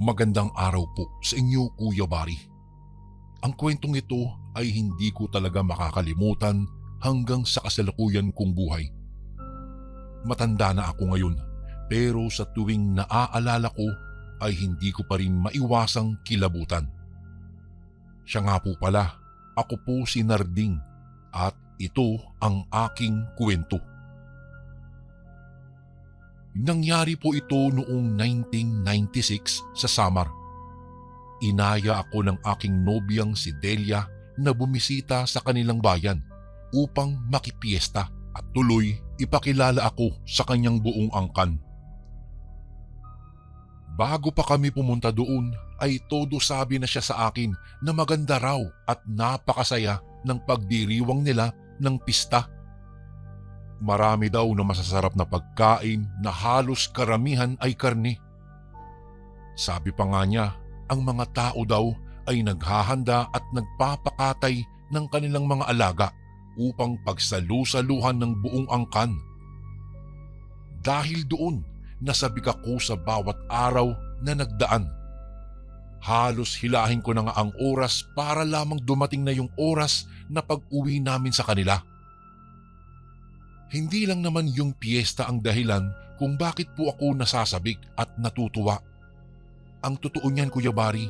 Magandang araw po sa inyo, Kuya Bari. Ang kwentong ito ay hindi ko talaga makakalimutan hanggang sa kasalukuyan kong buhay. Matanda na ako ngayon, pero sa tuwing naaalala ko ay hindi ko pa rin maiwasang kilabutan. Siya nga po pala, ako po si Narding at ito ang aking kwento. Nangyari po ito noong 1996 sa Samar. Inaya ako ng aking nobyang si Delia na bumisita sa kanilang bayan upang makipiesta at tuloy ipakilala ako sa kanyang buong angkan. Bago pa kami pumunta doon ay todo sabi na siya sa akin na maganda raw at napakasaya ng pagdiriwang nila ng pista. Marami daw na masasarap na pagkain na halos karamihan ay karne. Sabi pa nga niya, ang mga tao daw ay naghahanda at nagpapakatay ng kanilang mga alaga upang pagsalu-saluhan ng buong angkan. Dahil doon, nasabik ako sa bawat araw na nagdaan. Halos hilahin ko na nga ang oras para lamang dumating na yung oras na pag-uwi namin sa kanila. Hindi lang naman yung piyesta ang dahilan kung bakit po ako nasasabik at natutuwa. Ang totoo niyan, Kuya Bari,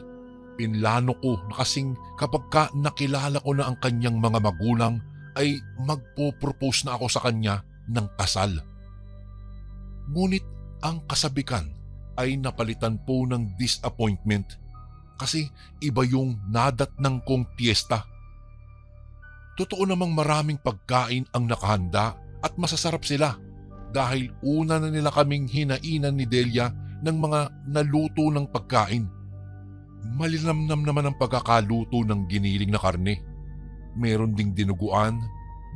pinlano ko na kasing kapag nakilala ko na ang kanyang mga magulang ay magpo-propose na ako sa kanya ng kasal. Ngunit ang kasabikan ay napalitan po ng disappointment kasi iba yung nadatnang kong piyesta. Totoo namang maraming pagkain ang nakahanda at masasarap sila dahil una na nila kaming hinainan ni Delia ng mga naluto ng pagkain. Malinamnam naman ang pagkakaluto ng giniling na karne. Meron ding dinuguan,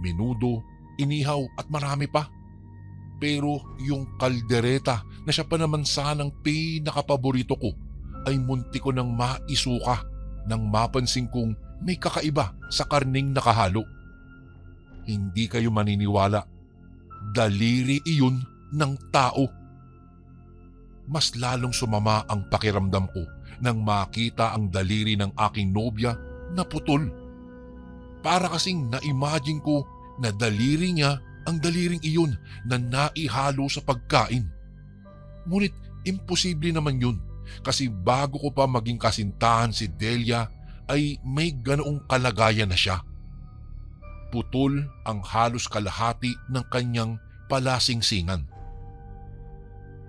menudo, inihaw at marami pa. Pero yung kaldereta na siya pa naman sanang pinakapaborito ko ay munti ko nang maisuka nang mapansin kong may kakaiba sa karning nakahalo. Hindi kayo maniniwala. Daliri iyon ng tao. Mas lalong sumama ang pakiramdam ko nang makita ang daliri ng aking nobya na putol. Para kasing na-imagine ko na daliri niya ang daliring iyon na naihalo sa pagkain. Ngunit imposible naman yun kasi bago ko pa maging kasintahan si Delia ay may ganoong kalagayan na siya. Putol ang halos kalahati ng kanyang palasingsingan.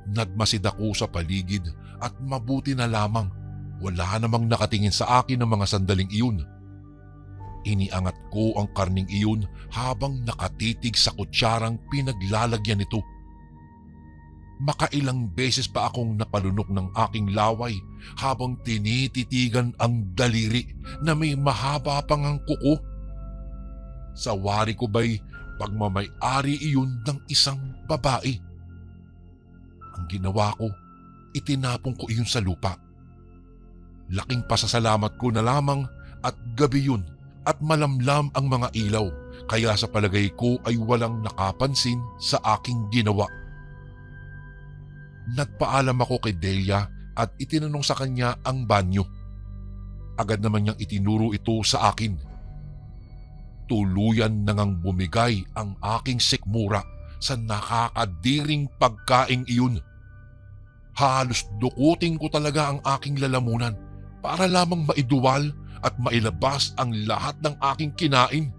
Nagmasid ako sa paligid at mabuti na lamang wala namang nakatingin sa akin ng mga sandaling iyon. Iniangat ko ang karning iyon habang nakatitig sa kutsarang pinaglalagyan nito. Makailang beses pa akong napalunok ng aking laway habang tinititigan ang daliri na may mahaba pang ang kuko. Sa wari ko ba'y pagmamay-ari iyon ng isang babae. Ang ginawa ko, itinapon ko iyon sa lupa. Laking pasasalamat ko na lamang at gabi yun at malamlam ang mga ilaw kaya sa palagay ko ay walang nakapansin sa aking ginawa. Nagpaalam ako kay Delia at itinanong sa kanya ang banyo. Agad naman niyang itinuro ito sa akin. Tuluyan nang bumigay ang aking sikmura sa nakakadiring pagkaing iyon. Halos dukutin ko talaga ang aking lalamunan para lamang maiduwal at mailabas ang lahat ng aking kinain.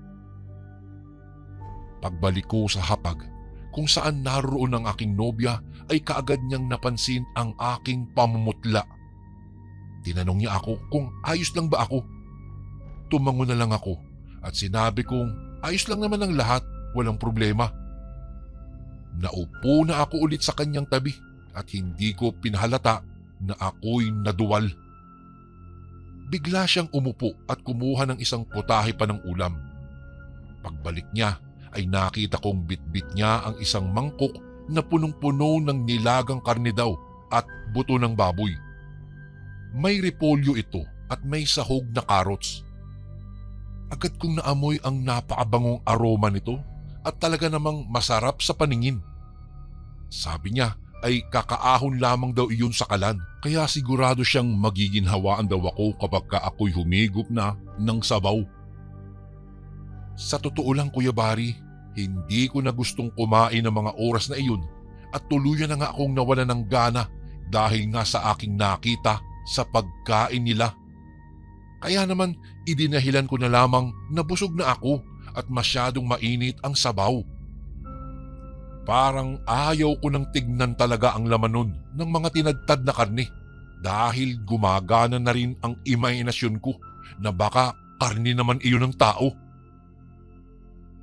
Pagbalik ko sa hapag kung saan naroon ang aking nobya ay kaagad niyang napansin ang aking pamumutla. Tinanong niya ako kung ayos lang ba ako. Tumango na lang ako at sinabi kong ayos lang naman ang lahat, walang problema. Naupo na ako ulit sa kanyang tabi at hindi ko pinahalata na ako'y naduwal. Bigla siyang umupo at kumuha ng isang putahe pa ng ulam. Pagbalik niya ay nakita kong bitbit niya ang isang mangkok na punong-puno ng nilagang karne daw at buto ng baboy. May repolyo ito at may sahog na carrots. Agad kong naamoy ang napakabangong aroma nito at talaga namang masarap sa paningin. Sabi niya ay kakaahon lamang daw iyon sa kalan. Kaya sigurado siyang magiginhawaan daw ako kapag ako'y humigop na ng sabaw. Sa totoo lang Kuya Bari, hindi ko na gustong kumain ng mga oras na iyon at tuluyan na nga akong nawala ng gana dahil nga sa aking nakita sa pagkain nila. Kaya naman idinahilan ko na lamang na busog na ako at masyadong mainit ang sabaw. Parang ayaw ko nang tignan talaga ang laman nun ng mga tinadtad na karne dahil gumagana na rin ang imahinasyon ko na baka karne naman iyon ng tao.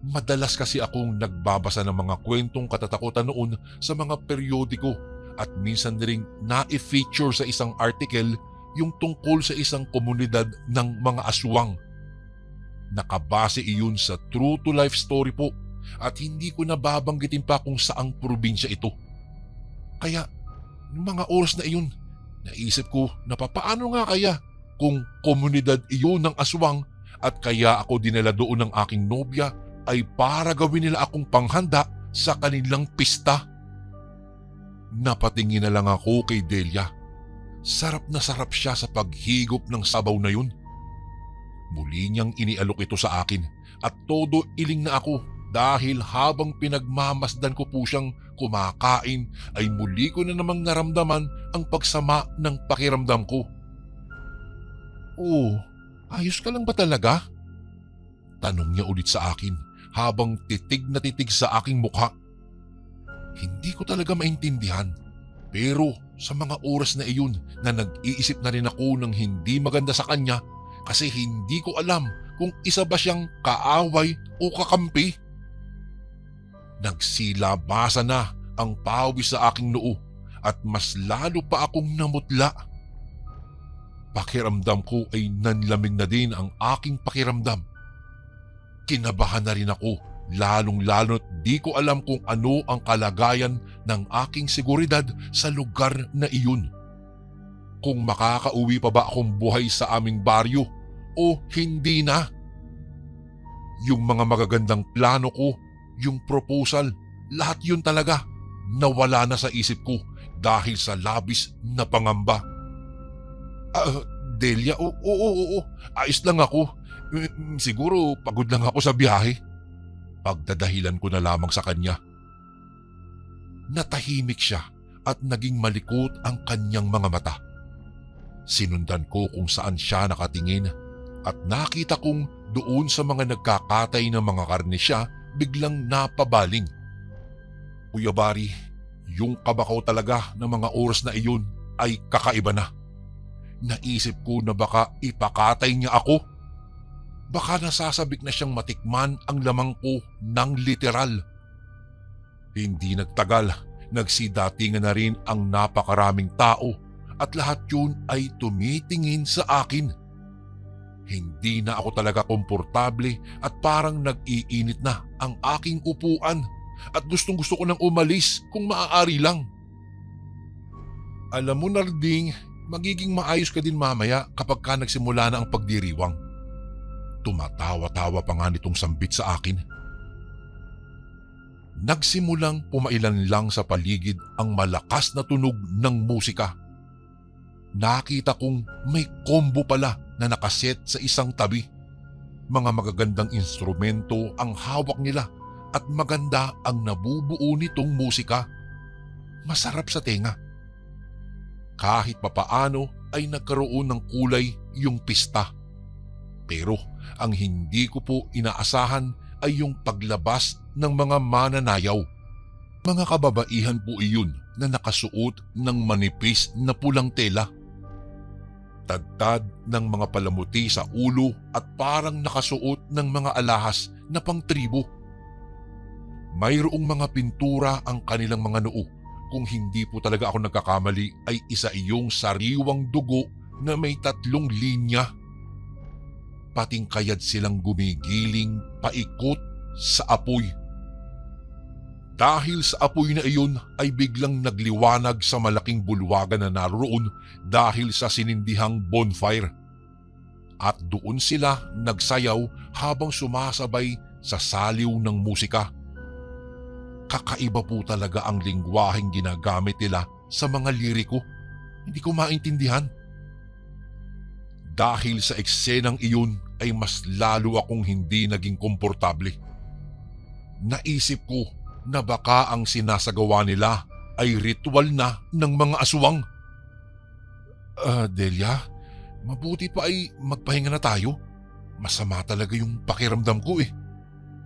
Madalas kasi akong nagbabasa ng mga kwentong katatakutan noon sa mga periodiko at minsan ring na-feature sa isang article yung tungkol sa isang komunidad ng mga aswang. Nakabase iyon sa true to life story po at hindi ko nababanggitin pa kung saang probinsya ito. Kaya ng mga oras na iyon, naisip ko na papaano nga kaya kung komunidad iyon ng aswang at kaya ako dinala doon ng aking nobya ay para gawin nila akong panghanda sa kanilang pista. Napatingin na lang ako kay Delia. Sarap na sarap siya sa paghigop ng sabaw na yun. Muli niyang inialok ito sa akin at todo iling na ako dahil habang pinagmamasdan ko po siyang kumakain ay muli ko na namang naramdaman ang pagsama ng pakiramdam ko. "Oh, ayos ka lang ba talaga?" Tanong niya ulit sa akin habang titig na titig sa aking mukha. Hindi ko talaga maintindihan pero sa mga oras na iyon na nag-iisip na rin ako ng hindi maganda sa kanya kasi hindi ko alam kung isa ba siyang kaaway o kakampi. Nagsilabasa na ang pawis sa aking noo at mas lalo pa akong namutla. Pakiramdam ko ay nanlamig na din ang aking pakiramdam. Kinabahan na rin ako, lalong-lalo't di ko alam kung ano ang kalagayan ng aking seguridad sa lugar na iyon. Kung makakauwi pa ba akong buhay sa aming baryo o hindi na. Yung mga magagandang plano ko, yung proposal, lahat yun talaga nawala na sa isip ko dahil sa labis na pangamba. Delia, oo, ayos lang ako. Siguro pagod lang ako sa biyahe. Pagdadahilan ko na lamang sa kanya. Natahimik siya at naging malikot ang kanyang mga mata. Sinundan ko kung saan siya nakatingin at nakita kong doon sa mga nagkakatay ng mga karne siya biglang napabaling. Kuya Bari, yung kabakaw talaga ng mga oras na iyon ay kakaiba na. Naisip ko na baka ipakatay niya ako. Baka nasasabik na siyang matikman ang lamang ko ng literal. Hindi nagtagal, nagsidatingan na rin ang napakaraming tao at lahat yun ay tumitingin sa akin. Hindi na ako talaga komportable at parang nag-iinit na ang aking upuan at gustong-gusto ko nang umalis kung maaari lang. Alam mo Narding, magiging maayos ka din mamaya kapag ka nagsimula na ang pagdiriwang. Tumatawa-tawa pa nga nitong sambit sa akin. Nagsimulang pumailan lang sa paligid ang malakas na tunog ng musika. Nakita kong may combo pala na nakaset sa isang tabi. Mga magagandang instrumento ang hawak nila at maganda ang nabubuo nitong musika. Masarap sa tenga. Kahit papaano ay nagkaroon ng kulay yung pista. Pero ang hindi ko po inaasahan ay yung paglabas ng mga mananayaw. Mga kababaihan po iyon na nakasuot ng manipis na pulang tela. Tagtad ng mga palamuti sa ulo at parang nakasuot ng mga alahas na pangtribo. Mayroong mga pintura ang kanilang mga noo. Kung hindi po talaga ako nagkakamali ay isa iyong sariwang dugo na may 3 linya. Pating kayad silang gumigiling paikot sa apoy. Dahil sa apoy na iyon ay biglang nagliwanag sa malaking bulwagan na naroon dahil sa sinindihang bonfire. At doon sila nagsayaw habang sumasabay sa saliw ng musika. Kakaiba po talaga ang lingwaheng ginagamit nila sa mga liriko. Hindi ko maintindihan. Dahil sa eksenang iyon ay mas lalo akong hindi naging komportable. Naisip ko na baka ang sinasagawa nila ay ritual na ng mga aswang. Delia, mabuti pa ay magpahinga na tayo. Masama talaga yung pakiramdam ko eh.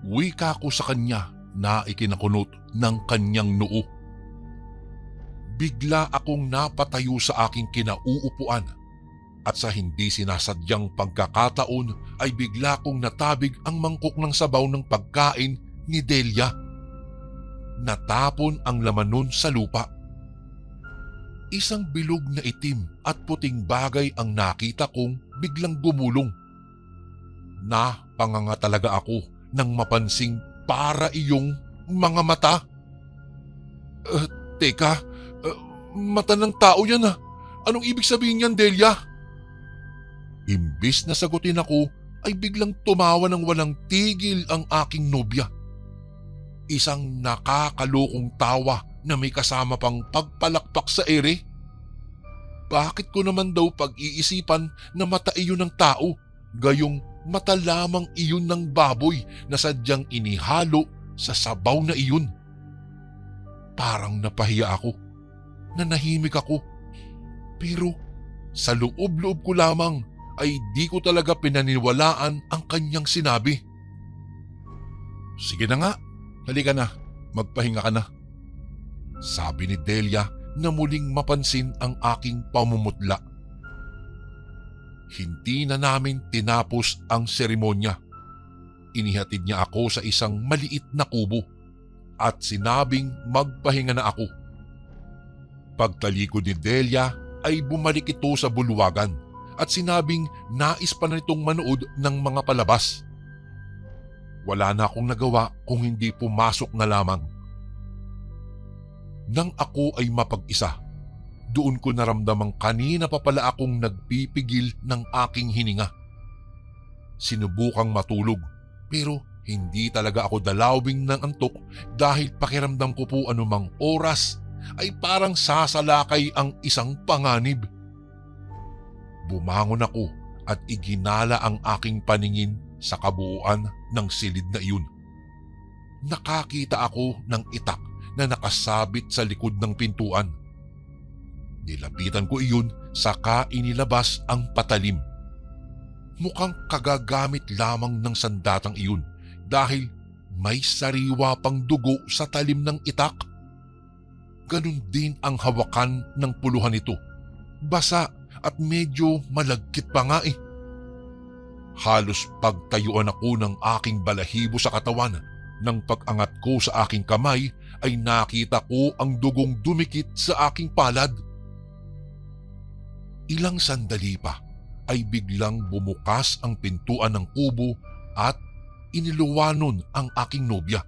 Wika ko sa kanya na ikinakunot ng kanyang noo. Bigla akong napatayo sa aking kinauupuan at sa hindi sinasadyang pagkakataon ay bigla kong natabig ang mangkok ng sabaw ng pagkain ni Delia. Natapon ang laman nun sa lupa. Isang bilog na itim at puting bagay ang nakita kong biglang gumulong. Napanganga talaga ako nang mapansing para iyong mga mata. Teka, mata ng tao yan ah. Anong ibig sabihin yan, Delia? Imbis na sagutin ako ay biglang tumawa ng walang tigil ang aking nobya. Isang nakakalokong tawa na may kasama pang pagpalakpak sa ere. Bakit ko naman daw pag-iisipan na mata iyon ng tao, gayong mata lamang iyon ng baboy na sadyang inihalo sa sabaw na iyon? Parang napahiya ako, nanahimik ako. Pero sa loob-loob ko lamang ay di ko talaga pinaniwalaan ang kanyang sinabi. Sige na nga, halika na, magpahinga ka na. Sabi ni Delia na muling mapansin ang aking pamumutla. Hindi na namin tinapos ang seremonya. Inihatid niya ako sa isang maliit na kubo at sinabing magpahinga na ako. Pagtalikod ni Delia ay bumalik ito sa bulwagan at sinabing nais pa na nitong manood ng mga palabas. Wala na akong nagawa kung hindi pumasok na lamang. Nang ako ay mapag-isa, doon ko naramdamang kanina pa pala akong nagpipigil ng aking hininga. Sinubukang matulog pero hindi talaga ako dalawing ng antok dahil pakiramdam ko po anumang oras ay parang sasalakay ang isang panganib. Bumangon ako at iginala ang aking paningin sa kabuuan ng silid na iyon. Nakakita ako ng itak na nakasabit sa likod ng pintuan. Nilapitan ko iyon saka inilabas ang patalim. Mukhang kagagamit lamang ng sandatang iyon dahil may sariwa pang dugo sa talim ng itak. Ganun din ang hawakan ng puluhan nito. Basa at medyo malagkit pa nga eh. Halos pagtayuan ako ng aking balahibo sa katawan. Nang pag-angat ko sa aking kamay ay nakita ko ang dugong dumikit sa aking palad. Ilang sandali pa ay biglang bumukas ang pintuan ng kubo at iniluwanon ang aking nobya.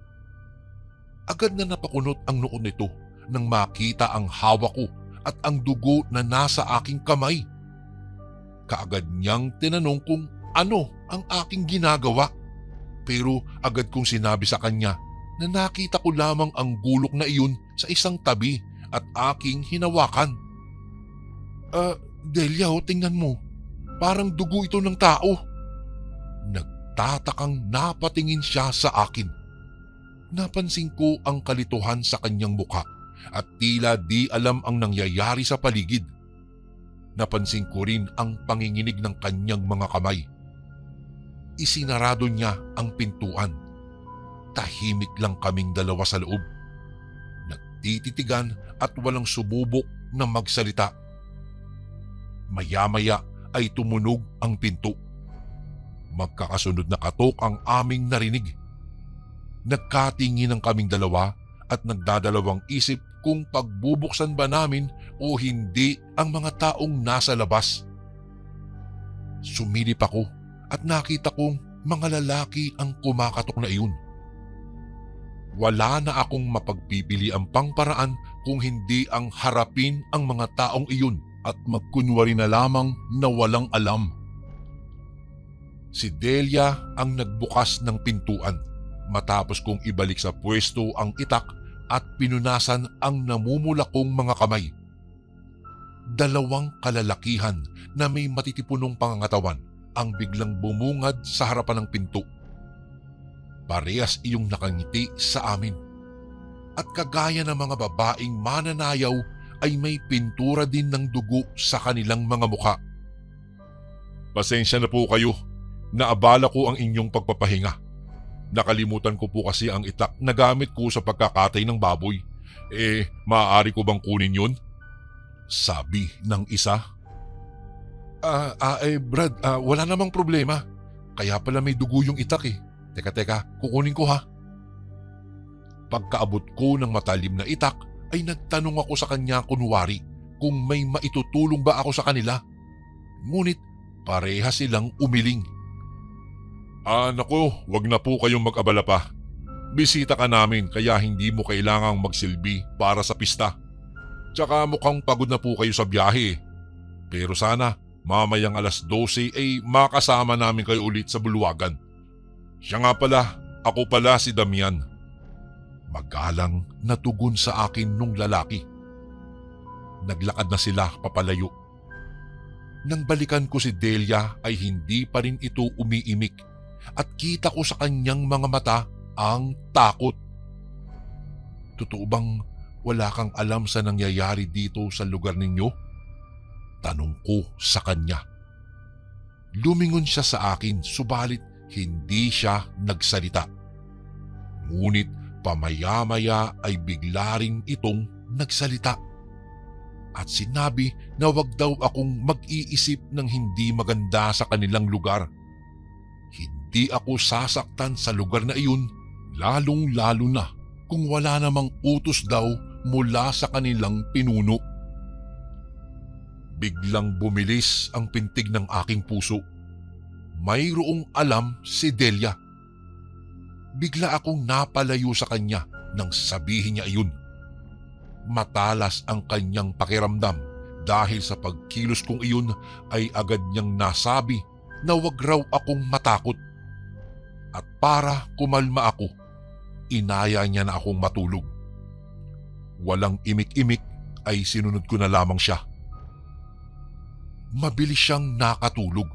Agad na napakunot ang noo nito nang makita ang hawak ko at ang dugo na nasa aking kamay. Kaagad niyang tinanong kung ano ang aking ginagawa. Pero agad kong sinabi sa kanya na nakita ko lamang ang gulok na iyon sa isang tabi at aking hinawakan. Delia, tingnan mo. Parang dugo ito ng tao. Nagtatakang napatingin siya sa akin. Napansin ko ang kalituhan sa kanyang mukha at tila di alam ang nangyayari sa paligid. Napansin ko rin ang panginginig ng kanyang mga kamay. Isinarado niya ang pintuan. Tahimik lang kaming dalawa sa loob. Nagtititigan at walang sububok na magsalita. Maya-maya ay tumunog ang pinto. Magkakasunod na katok ang aming narinig. Nagkatingin ang kaming dalawa at nagdadalawang isip kung pagbubuksan ba namin o hindi ang mga taong nasa labas. Sumilip ako at nakita kong mga lalaki ang kumakatok na iyon. Wala na akong mapagpipili ang pangparaan kung hindi ang harapin ang mga taong iyon at magkunwari na lamang na walang alam. Si Delia ang nagbukas ng pintuan matapos kong ibalik sa pwesto ang itak at pinunasan ang namumula kong mga kamay. Dalawang kalalakihan na may matitipunong pangangatawan ang biglang bumungad sa harapan ng pinto. Parehas iyong nakangiti sa amin. At kagaya ng mga babaeng mananayaw ay may pintura din ng dugo sa kanilang mga mukha. Pasensya na po kayo, naabala ko ang inyong pagpapahinga. Nakalimutan ko po kasi ang itak na gamit ko sa pagkakatay ng baboy. Maaari ko bang kunin yun? Sabi ng isa. Brad, wala namang problema. Kaya pala may dugo yung itak eh. Teka, kukunin ko ha. Pagkaabot ko ng matalim na itak ay nagtanong ako sa kanya kunwari kung may maitutulong ba ako sa kanila. Ngunit pareha silang umiling. Naku, wag na po kayong mag-abala pa. Bisita ka namin kaya hindi mo kailangang magsilbi para sa pista. Tsaka mukhang pagod na po kayo sa biyahe. Pero sana mamayang 12:00 ay makasama namin kayo ulit sa bulwagan. Siya nga pala, ako pala si Damian. Magalang na tugon sa akin nung lalaki. Naglakad na sila papalayo. Nang balikan ko si Delia ay hindi pa rin ito umiimik at kita ko sa kanyang mga mata ang takot. Totoo bang wala kang alam sa nangyayari dito sa lugar ninyo? Tanong ko sa kanya. Lumingon siya sa akin subalit hindi siya nagsalita. Ngunit pamaya-maya ay bigla rin itong nagsalita. At sinabi na wag daw akong mag-iisip ng hindi maganda sa kanilang lugar. Hindi ako sasaktan sa lugar na iyon, lalong-lalo na kung wala namang utos daw mula sa kanilang pinuno. Biglang bumilis ang pintig ng aking puso. Mayroong alam si Delia. Bigla akong napalayo sa kanya nang sabihin niya iyon. Matalas ang kanyang pakiramdam dahil sa pagkilos kong iyon ay agad niyang nasabi na wag raw akong matakot. At para kumalma ako, inaya niya na akong matulog. Walang imik-imik ay sinunod ko na lamang siya. Mabilis siyang nakatulog,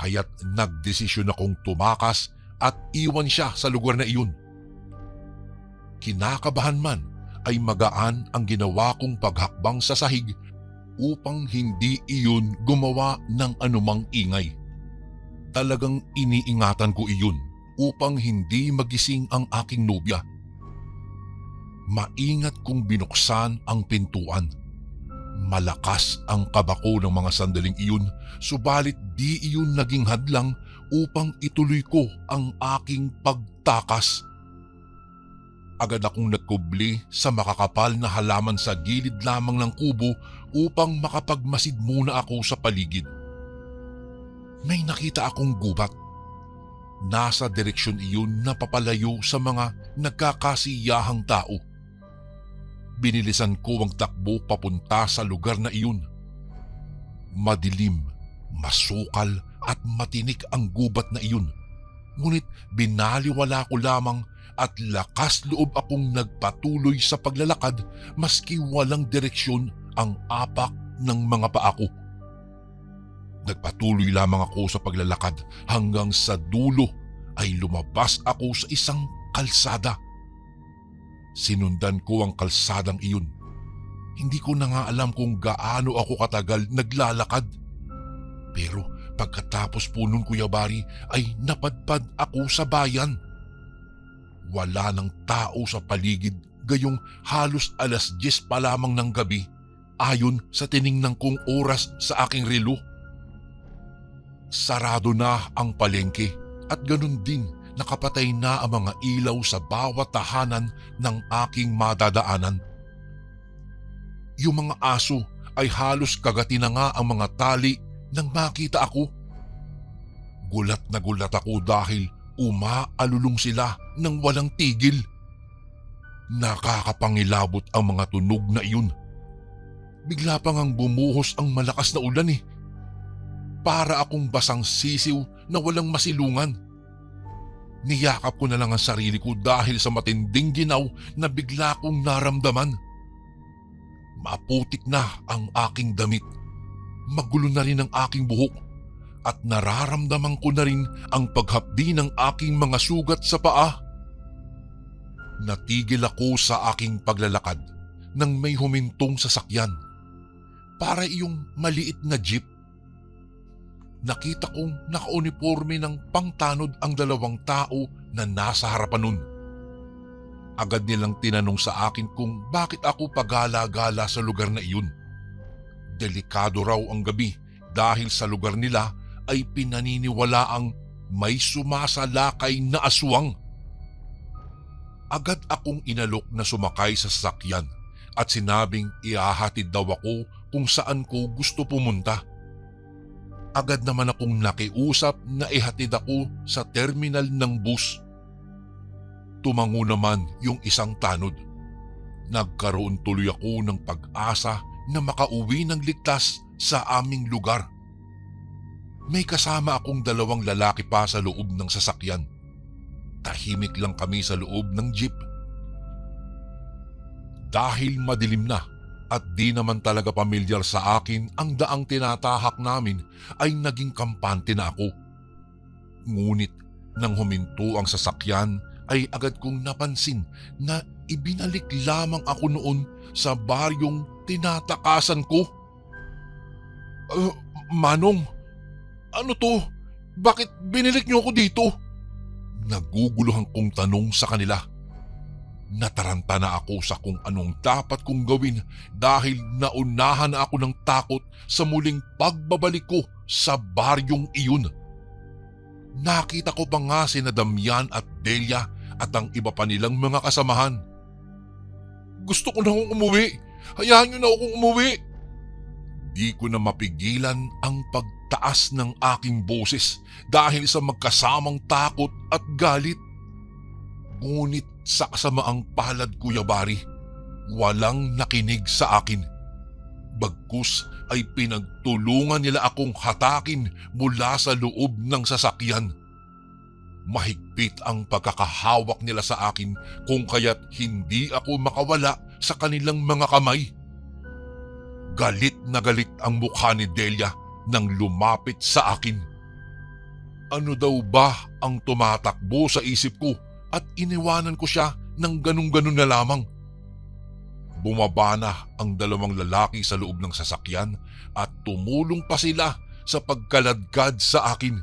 kaya't nagdesisyon akong tumakas at iwan siya sa lugar na iyon. Kinakabahan man ay magaan ang ginawa kong paghakbang sa sahig upang hindi iyon gumawa ng anumang ingay. Talagang iniingatan ko iyon upang hindi magising ang aking nobya. Maingat kong binuksan ang pintuan. Malakas ang kaba ko ng mga sandaling iyon, subalit di iyon naging hadlang upang ituloy ko ang aking pagtakas. Agad akong nagkubli sa makakapal na halaman sa gilid lamang ng kubo upang makapagmasid muna ako sa paligid. May nakita akong gubat. Nasa direksyon iyon na papalayo sa mga nagkakasiyahang tao. Binilisan ko ang takbo papunta sa lugar na iyon. Madilim, masukal at matinik ang gubat na iyon. Ngunit binaliwala ko lamang at lakas loob akong nagpatuloy sa paglalakad maski walang direksyon ang apak ng mga paa ko. Nagpatuloy lamang ako sa paglalakad hanggang sa dulo ay lumabas ako sa isang kalsada. Sinundan ko ang kalsadang iyon. Hindi ko na nga alam kung gaano ako katagal naglalakad. Pero pagkatapos po nun, Kuya Bari, ay napadpad ako sa bayan. Wala ng tao sa paligid gayong halos 10:00 pa lamang ng gabi ayon sa tiningnan kong oras sa aking relo. Sarado na ang palengke at ganun din nakapatay na ang mga ilaw sa bawat tahanan ng aking madadaanan. Yung mga aso ay halos kagati na nga ang mga tali nang makita ako. Gulat na gulat ako dahil umaalulong sila nang walang tigil. Nakakapangilabot ang mga tunog na iyon. Bigla pa ngang bumuhos ang malakas na ulan eh. Para akong basang sisiw na walang masilungan. Niyakap ko na lang ang sarili ko dahil sa matinding ginaw na bigla kong naramdaman. Maputik na ang aking damit. Magulo na rin ang aking buhok at nararamdaman ko na rin ang paghapdi ng aking mga sugat sa paa. Natigil ako sa aking paglalakad nang may humintong sasakyan. Para iyong maliit na jeep. Nakita kong nakauniforme ng pangtanod ang dalawang tao na nasa harapan nun. Agad nilang tinanong sa akin kung bakit ako pagala-gala sa lugar na iyon. Delikado raw ang gabi dahil sa lugar nila ay pinaniniwalaang may sumasalakay na aswang. Agad akong inalok na sumakay sa sasakyan at sinabing ihahatid daw ako kung saan ko gusto pumunta. Agad naman akong nakiusap na ihatid ako sa terminal ng bus. Tumango naman yung isang tanod. Nagkaroon tuloy ako ng pag-asa na makauwi ng ligtas sa aming lugar. May kasama akong dalawang lalaki pa sa loob ng sasakyan. Tahimik lang kami sa loob ng jeep. Dahil madilim na at di naman talaga pamilyar sa akin ang daang tinatahak namin ay naging kampante na ako. Ngunit nang huminto ang sasakyan ay agad kong napansin na ibinalik lamang ako noon sa baryong tinatakasan ko. Manong, ano to? Bakit binilik niyo ako dito? Naguguluhan kong tanong sa kanila. Nataranta na ako sa kung anong dapat kong gawin dahil naunahan na ako ng takot sa muling pagbabalik ko sa baryong iyon. Nakita ko pa nga sina Damian at Delia at ang iba pa nilang mga kasamahan. Gusto ko na akong umuwi. Hayaan niyo na akong umuwi. Di ko na mapigilan ang pagtaas ng aking boses dahil sa magkasamang takot at galit. Ngunit sa kasamaang palad, Kuya Bari, walang nakinig sa akin. Bagkus ay pinagtulungan nila akong hatakin mula sa loob ng sasakyan. Mahigpit ang pagkakahawak nila sa akin kung kaya't hindi ako makawala sa kanilang mga kamay. Galit na galit ang mukha ni Delia nang lumapit sa akin. Ano daw ba ang tumatakbo sa isip ko at iniwanan ko siya ng ganun-ganun na lamang. Bumaba na ang dalawang lalaki sa loob ng sasakyan at tumulong pa sila sa pagkaladkad sa akin.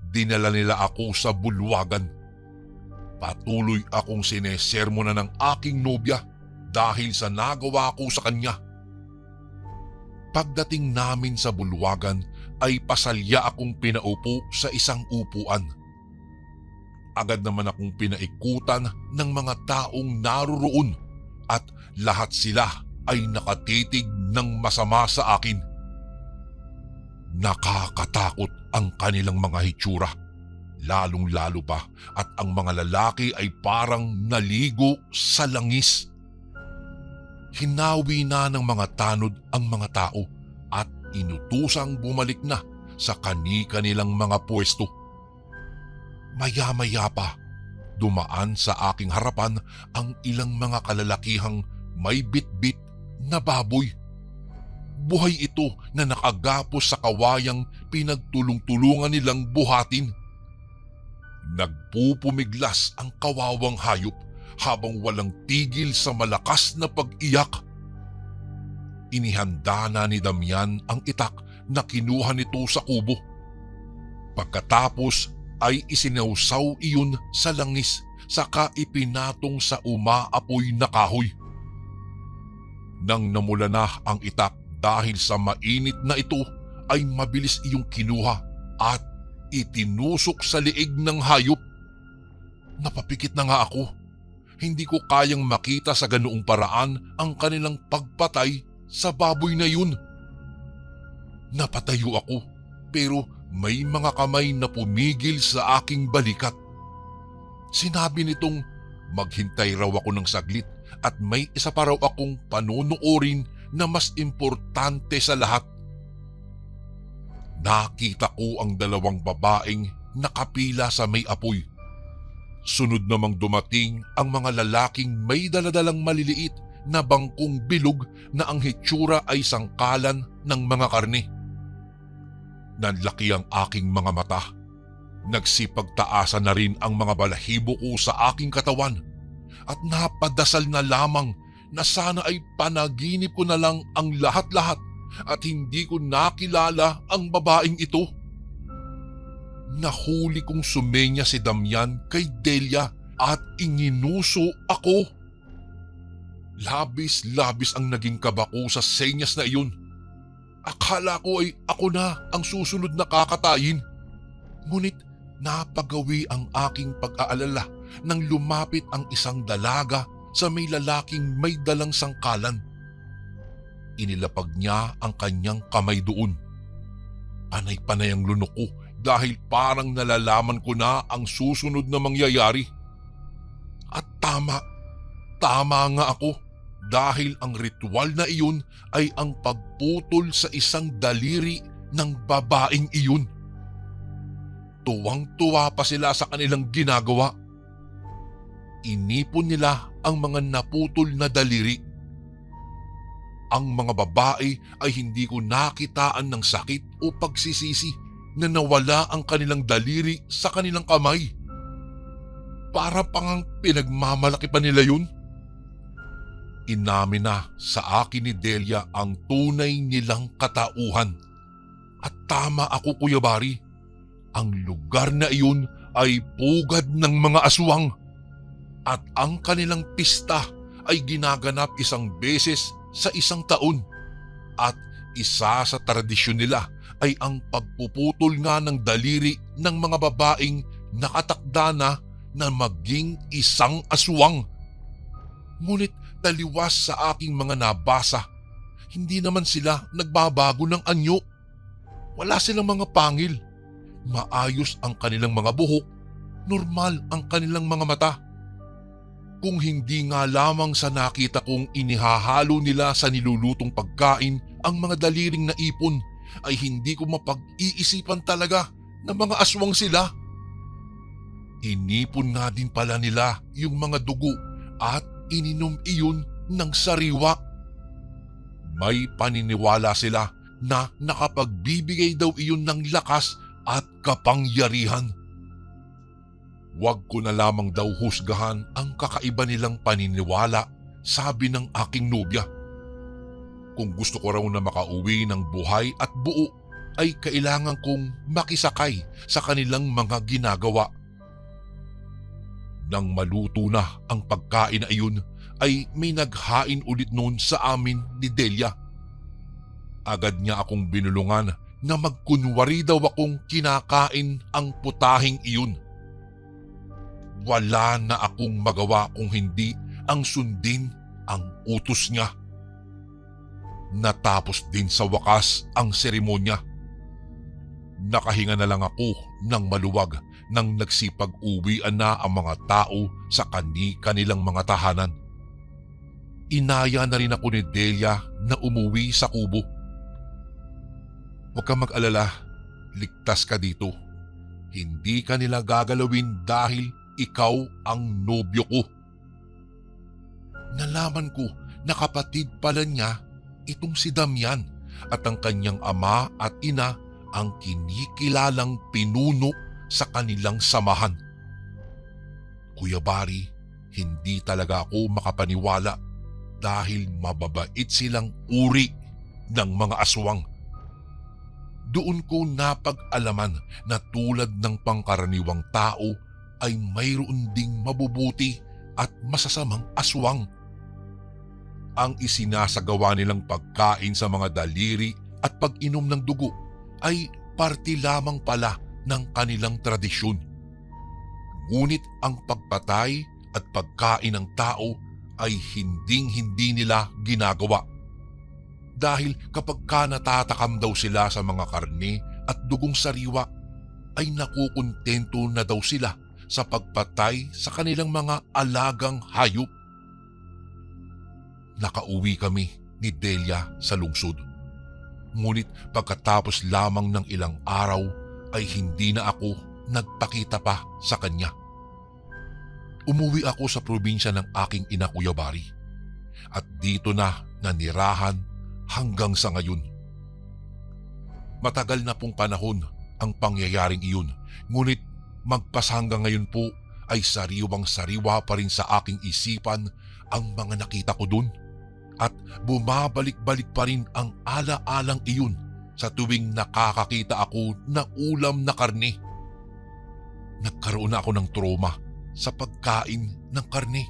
Dinala nila ako sa bulwagan. Patuloy akong sinesermonan ng aking nobya dahil sa nagawa ko sa kanya. Pagdating namin sa bulwagan ay pasalya akong pinaupo sa isang upuan. Agad naman akong pinaikutan ng mga taong naroroon at lahat sila ay nakatitig ng masama sa akin. Nakakatakot ang kanilang mga hitsura, lalong-lalo pa at ang mga lalaki ay parang naligo sa langis. Hinawi na ng mga tanod ang mga tao at inutusang bumalik na sa kani-kanilang mga pwesto. Maya-maya pa, dumaan sa aking harapan ang ilang mga kalalakihang may bitbit na baboy. Buhay ito na nakagapos sa kawayang pinagtulong-tulungan nilang buhatin. Nagpupumiglas ang kawawang hayop habang walang tigil sa malakas na pag-iyak. Inihanda na ni Damian ang itak na kinuha nito sa kubo. Pagkatapos ay isinawsaw iyon sa langis saka ipinatong sa umaapoy na kahoy. Nang namula na ang itak dahil sa mainit na ito ay mabilis iyong kinuha at itinusok sa liig ng hayop. Napapikit na nga ako. Hindi ko kayang makita sa ganoong paraan ang kanilang pagpatay sa baboy na yun. Napatayo ako pero may mga kamay na pumigil sa aking balikat. Sinabi nitong maghintay raw ako ng saglit at may isa pa raw akong panunuorin na mas importante sa lahat. Nakita ko ang dalawang babaeng nakapila sa may apoy Sunod namang dumating ang mga lalaking may daladalang maliliit na bangkong bilog na ang hitsura ay sangkalan ng mga karne. Nanlaki ang aking mga mata. Nagsipagtaasan na rin ang mga balahibo ko sa aking katawan at napadasal na lamang na sana ay panaginip ko na lang ang lahat-lahat at hindi ko nakilala ang babaeng ito. Nahuli kong sumenya si Damian kay Delia at inginuso ako. Labis-labis ang naging kaba ko sa senyas na iyon. Akala ko ay ako na ang susunod na kakatayin. Ngunit napagawi ang aking pag-aalala nang lumapit ang isang dalaga sa may lalaking may dalang sangkalan. Inilapag niya ang kanyang kamay doon. Panay-panay ang lunok ko dahil parang nalalaman ko na ang susunod na mangyayari. At tama nga ako dahil ang ritual na iyon ay ang pagputol sa isang daliri ng babaeng iyon. Tuwang-tuwa pa sila sa kanilang ginagawa. Inipon nila ang mga naputol na daliri. Ang mga babae ay hindi ko nakitaan ng sakit o pagsisisi na nawala ang kanilang daliri sa kanilang kamay. Para pang pinagmamalaki pa nila yun. Inamin na sa akin ni Delia ang tunay nilang katauhan. At tama ako, Kuya Bari. Ang lugar na iyon ay pugad ng mga aswang. At ang kanilang pista ay ginaganap isang beses sa isang taon. At isa sa tradisyon nila ay ang pagpuputol nga ng daliri ng mga babaeng nakatakda na maging isang aswang. Ngunit taliwas sa aking mga nabasa, hindi naman sila nagbabago ng anyo. Wala silang mga pangil. Maayos ang kanilang mga buhok, normal ang kanilang mga mata. Kung hindi nga lamang sa nakita kong inihahalo nila sa nilulutong pagkain ang mga daliring naipon, ay hindi ko mapag-iisipan talaga na mga aswang sila. Inipon nga din pala nila yung mga dugo at ininom iyon ng sariwa. May paniniwala sila na nakapagbibigay daw iyon ng lakas at kapangyarihan. Huwag ko na lamang daw husgahan ang kakaiba nilang paniniwala, sabi ng aking nobya. Kung gusto ko raw na makauwi ng buhay at buo, ay kailangan kong makisakay sa kanilang mga ginagawa. Nang maluto na ang pagkain na iyon, ay may naghain ulit noon sa amin ni Delia. Agad niya akong binulungan na magkunwari daw akong kinakain ang putahing iyon. Wala na akong magawa kung hindi ang sundin ang utos niya. Natapos din sa wakas ang seremonya. Nakahinga na lang ako ng maluwag nang nagsipag-uwian na ang mga tao sa kanilang mga tahanan. Inaya na rin ako ni Delia na umuwi sa kubo. Huwag kang mag-alala, ligtas ka dito. Hindi ka nila gagalawin dahil ikaw ang nobyo ko. Nalaman ko na kapatid pala niya itong si Damian at ang kanyang ama at ina ang kinikilalang pinuno sa kanilang samahan. Kuya Bari, hindi talaga ako makapaniwala dahil mababait silang uri ng mga aswang. Doon ko napag-alaman na tulad ng pangkaraniwang tao ay mayroon ding mabubuti at masasamang aswang. Ang isinasagawa nilang pagkain sa mga daliri at pag-inom ng dugo ay parte lamang pala ng kanilang tradisyon. Ngunit ang pagpatay at pagkain ng tao ay hinding-hindi nila ginagawa. Dahil kapag natatakam daw sila sa mga karne at dugong sariwa, ay nakukontento na daw sila sa pagpatay sa kanilang mga alagang hayop. Nakauwi kami ni Delia sa lungsod. Ngunit pagkatapos lamang ng ilang araw ay hindi na ako nagpakita pa sa kanya. umuwi ako sa probinsya ng aking ina, Kuya Bari. At dito na nanirahan hanggang sa ngayon. Matagal na pong panahon ang pangyayaring iyon, ngunit magpas hanggang ngayon po ay sariwang-sariwa pa rin sa aking isipan ang mga nakita ko dun. At bumabalik-balik pa rin ang ala-alang iyon sa tuwing nakakakita ako na ulam na karne. Nagkaroon na ako ng trauma sa pagkain ng karne.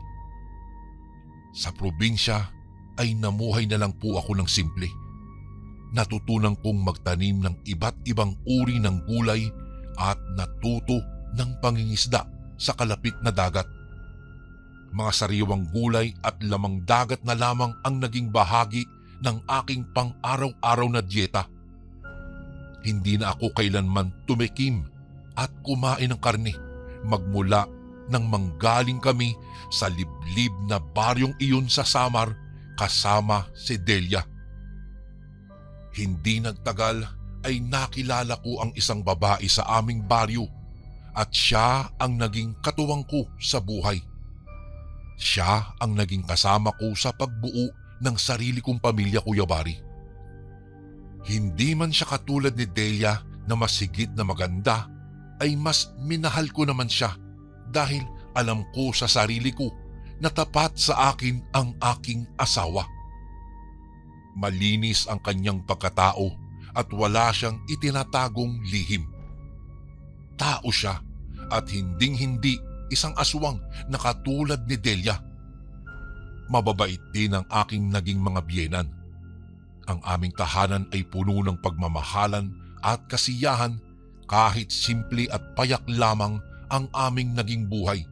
Sa probinsya ay namuhay na lang po ako ng simple. Natutunan kong magtanim ng iba't ibang uri ng gulay at natuto ng pangingisda sa kalapit na dagat. Mga sariwang gulay at lamang dagat na lamang ang naging bahagi ng aking pang-araw-araw na dieta. Hindi na ako kailanman tumikim at kumain ng karne magmula nang manggaling kami sa liblib na baryong iyon sa Samar kasama si Delia. Hindi nagtagal ay nakilala ko ang isang babae sa aming baryo at siya ang naging katuwang ko sa buhay. Siya ang naging kasama ko sa pagbuo ng sarili kong pamilya, Kuya Bari. Hindi man siya katulad ni Delia na masigit na maganda, ay mas minahal ko naman siya dahil alam ko sa sarili ko na tapat sa akin ang aking asawa. Malinis ang kanyang pagkatao at wala siyang itinatagong lihim. Tao siya at hinding-hindi isang aswang na katulad ni Delia. Mababait din ang aking naging mga biyenan. Ang aming tahanan ay puno ng pagmamahalan at kasiyahan kahit simple at payak lamang ang aming naging buhay.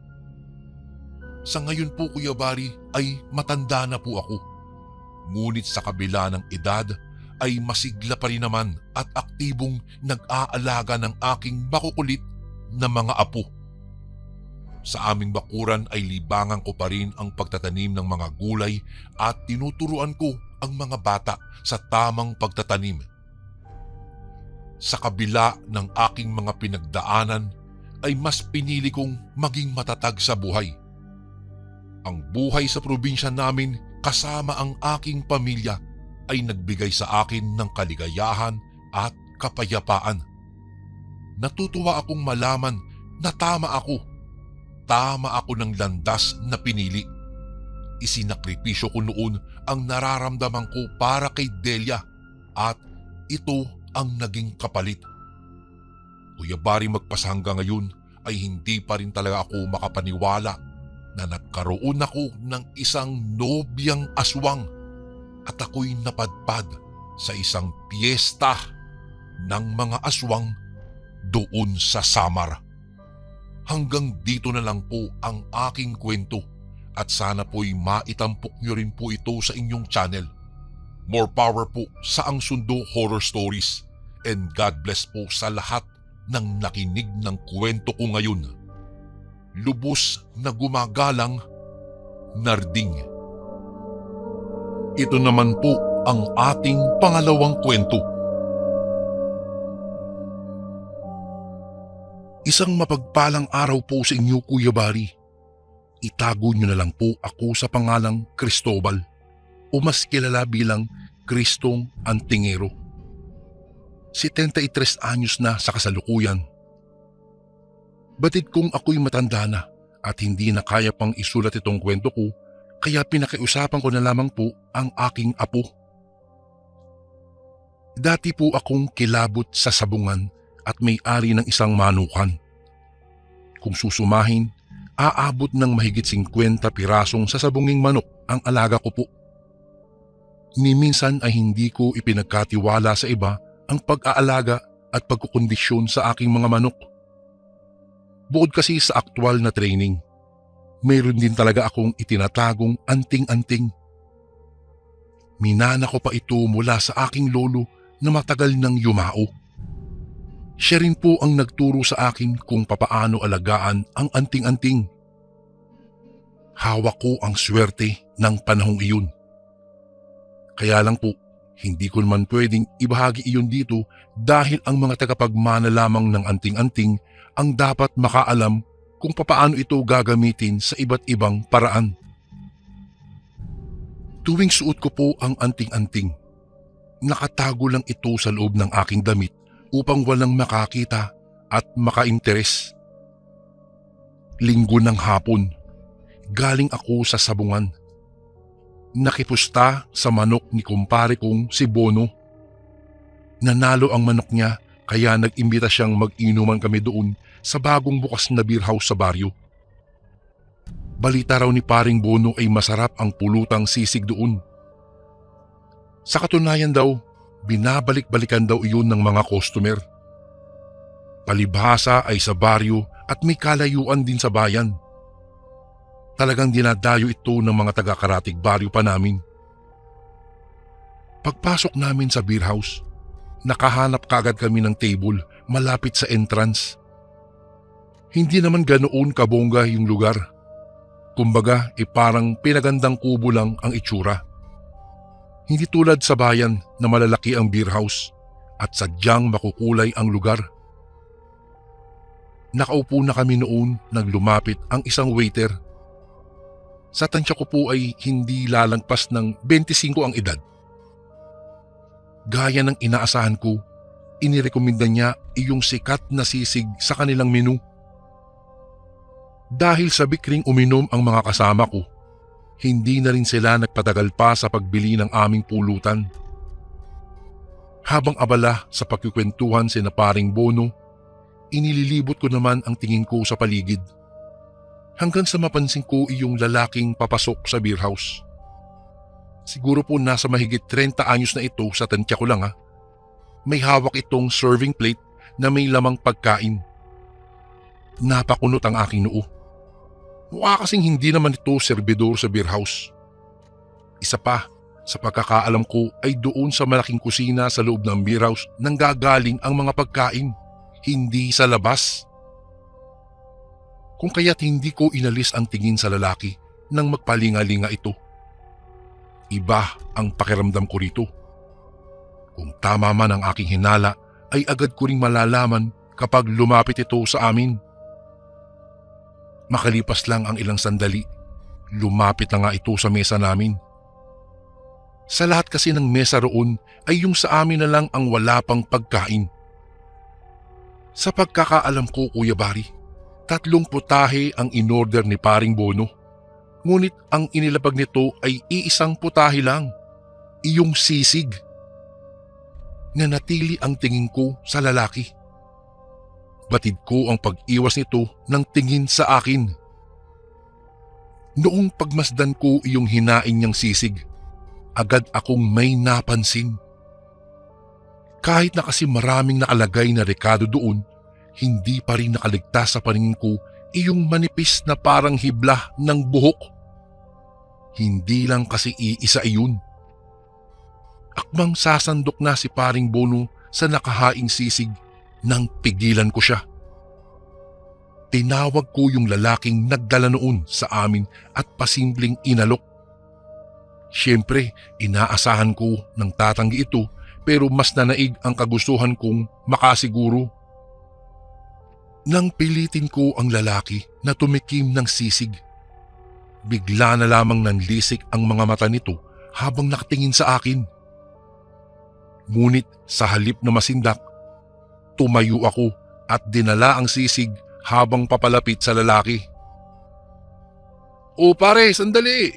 Sa ngayon po, Kuya Bari, ay matanda na po ako. Ngunit sa kabila ng edad ay masigla pa rin naman at aktibong nag-aalaga ng aking makukulit na mga apo. Sa aming bakuran ay libangan ko pa rin ang pagtatanim ng mga gulay at tinuturuan ko ang mga bata sa tamang pagtatanim. Sa kabila ng aking mga pinagdaanan ay mas pinili kong maging matatag sa buhay. Ang buhay sa probinsya namin kasama ang aking pamilya ay nagbigay sa akin ng kaligayahan at kapayapaan. Natutuwa akong malaman na tama ako. Tama ako ng landas na pinili. Isinakripisyo ko noon ang nararamdaman ko para kay Delia at ito ang naging kapalit. Kuya Bari, magpas hanggang ngayon ay hindi pa rin talaga ako makapaniwala na nagkaroon ako ng isang nobyang aswang at ako'y napadpad sa isang piyesta ng mga aswang doon sa Samar. Hanggang dito na lang po ang aking kwento at sana po'y maitampok nyo rin po ito sa inyong channel. More power po sa Ang Sundo Horror Stories and God bless po sa lahat ng nakinig ng kwento ko ngayon. Lubos na gumagalang, Narding. Ito naman po ang ating pangalawang kwento. Isang mapagpalang araw po sa inyo, Kuya Bari. Itago niyo na lang po ako sa pangalang Cristobal o mas kilala bilang Cristong Antingero. 73 anyos na sa kasalukuyan. Batid kong ako'y matanda na at hindi na kaya pang isulat itong kwento ko, kaya pinakiusapan ko na lamang po ang aking apo. Dati po akong kilabot sa sabungan at may-ari ng isang manukan. Kung susumahin, aabot ng mahigit 50 pirasong sasabunging manok ang alaga ko po. Ni minsan ay hindi ko ipinagkatiwala sa iba ang pag-aalaga at pagkukondisyon sa aking mga manok. Bukod kasi sa aktual na training, mayroon din talaga akong itinatagong anting-anting. Minana ko pa ito mula sa aking lolo na matagal nang yumao. Siya rin po ang nagturo sa akin kung papaano alagaan ang anting-anting. Hawak ko ang swerte ng panahong iyon. Kaya lang po, hindi ko naman pwedeng ibahagi iyon dito dahil ang mga tagapagmana lamang ng anting-anting ang dapat makaalam kung papaano ito gagamitin sa iba't ibang paraan. Tuwing suot ko po ang anting-anting, nakatago lang ito sa loob ng aking damit upang walang makakita at maka-interes. Linggo ng hapon, galing ako sa sabungan. Nakipusta sa manok ni kumpare kong si Bono. Nanalo ang manok niya kaya nag-imbita siyang mag-inuman kami doon sa bagong bukas na beer house sa baryo. Balita raw ni paring Bono ay masarap ang pulutang sisig doon. Sa katunayan daw, binabalik-balikan daw iyon ng mga customer. Palibhasa ay sa baryo at may kalayuan din sa bayan. Talagang dinadayo ito ng mga taga-Karatig baryo pa namin. Pagpasok namin sa beer house, nakahanap kagad kami ng table malapit sa entrance. Hindi naman ganoon kabongga yung lugar. Kumbaga, parang pinagandang kubo lang ang itsura. Hindi tulad sa bayan na malalaki ang beer house at sadyang makukulay ang lugar. Nakaupo na kami noon nang lumapit ang isang waiter. Sa tansya ko po ay hindi lalagpas ng 25 ang edad. Gaya ng inaasahan ko, inirekomenda niya iyong sikat na sisig sa kanilang menu. Dahil sa bikring uminom ang mga kasama ko, hindi na rin sila nagpatagal pa sa pagbili ng aming pulutan. Habang abala sa pagkukwentuhan sina paring Bono, inililibot ko naman ang tingin ko sa paligid. Hanggang sa mapansin ko iyong lalaking papasok sa beer house. Siguro po nasa mahigit 30 anyos na ito sa tansya ko lang ha. May hawak itong serving plate na may lamang pagkain. Napakunot ang aking noo. Mukha kasing hindi naman ito serbidor sa beer house. Isa pa, sa pagkakaalam ko ay doon sa malaking kusina sa loob ng beer house nanggagaling ang mga pagkain, hindi sa labas. Kung kaya't hindi ko inalis ang tingin sa lalaki nang magpalinga-linga ito. Iba ang pakiramdam ko rito. Kung tama man ang aking hinala ay agad ko ring malalaman kapag lumapit ito sa amin. Makalipas lang ang ilang sandali, lumapit na nga ito sa mesa namin. Sa lahat kasi ng mesa roon ay yung sa amin na lang ang wala pang pagkain. Sa pagkakaalam ko, Kuya Bari, 3 putahe ang inorder ni paring Bono. Ngunit ang inilabag nito ay iisang putahe lang, iyong sisig. Nanatili ang tingin ko sa lalaki. Batid ko ang pag-iwas nito ng tingin sa akin. Noong pagmasdan ko iyong hinain niyang sisig, agad akong may napansin. Kahit na kasi maraming nakalagay na rekado doon, hindi pa rin nakaligtas sa paningin ko iyong manipis na parang hibla ng buhok. Hindi lang kasi iisa iyon. Akmang sasandok na si paring Bono sa nakahaing sisig nang pigilan ko siya. Tinawag ko yung lalaking nagdala noon sa amin at pasimpleng inalok. Siyempre, inaasahan ko ng tatanggi ito pero mas nanaig ang kagustuhan kong makasiguro. Nang pilitin ko ang lalaki na tumikim ng sisig, bigla na lamang nanlisik ang mga mata nito habang nakatingin sa akin. Ngunit sa halip na masindak, tumayo ako at dinala ang sisig habang papalapit sa lalaki. "O pare, sandali!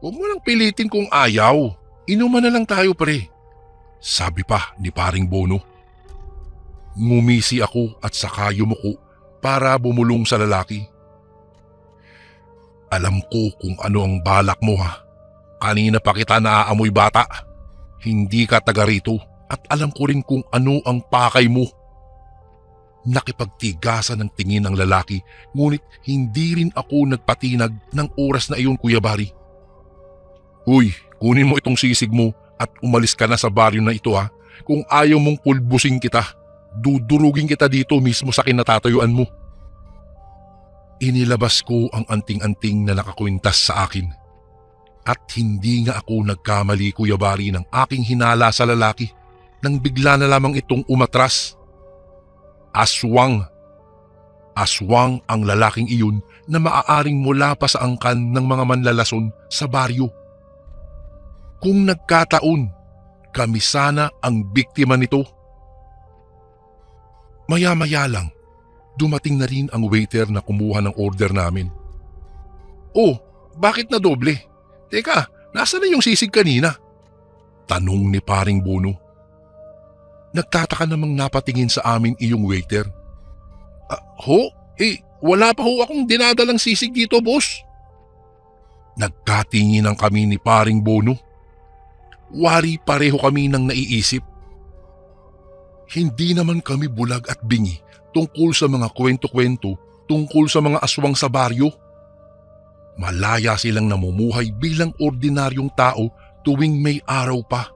Huwag mo lang pilitin kung ayaw. Inuman na lang tayo pare," sabi pa ni paring Bono. Ngumisi ako at saka yumuko para bumulong sa lalaki. "Alam ko kung ano ang balak mo ha. Kanina pa kita naaamoy bata. Hindi ka taga rito at alam ko rin kung ano ang pakay mo." Nakipagtigasan ng tingin ng lalaki ngunit hindi rin ako nagpatinag ng oras na iyon, Kuya Bari. "Uy, kunin mo itong sisig mo at umalis ka na sa baryo na ito ha. Kung ayaw mong pulbusin kita, dudurugin kita dito mismo sa kinatatayuan mo." Inilabas ko ang anting-anting na nakakwintas sa akin. At hindi nga ako nagkamali, Kuya Bari, ng aking hinala sa lalaki nang bigla na lamang itong umatras. Aswang. Aswang ang lalaking iyon na maaaring mula pa sa angkan ng mga manlalason sa baryo. Kung nagkataon, kami sana ang biktima nito. Maya-maya lang, dumating na rin ang waiter na kumuha ng order namin. Oh, bakit na doble? Teka, nasa na yung sisig kanina? Tanong ni paring Bono. Nagtataka namang napatingin sa amin iyong waiter. Wala pa ho akong dinadalang sisig dito, boss. Nagkatinginan kami ni paring Bono. Wari pareho kami ng naiisip. Hindi naman kami bulag at bingi tungkol sa mga kwento-kwento tungkol sa mga aswang sa baryo. Malaya silang namumuhay bilang ordinaryong tao tuwing may araw pa.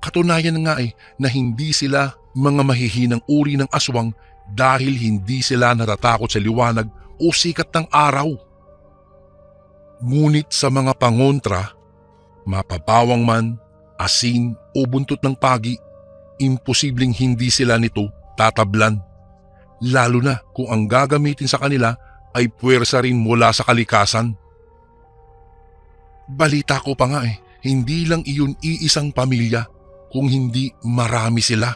Katunayan nga na hindi sila mga mahihinang uri ng aswang dahil hindi sila natatakot sa liwanag o sikat ng araw. Ngunit sa mga pangontra, mapapawang man, asin o buntot ng pagi, imposibleng hindi sila nito tatablan. Lalo na kung ang gagamitin sa kanila ay puwersa rin mula sa kalikasan. Balita ko pa nga hindi lang iyon iisang pamilya, kung hindi marami sila.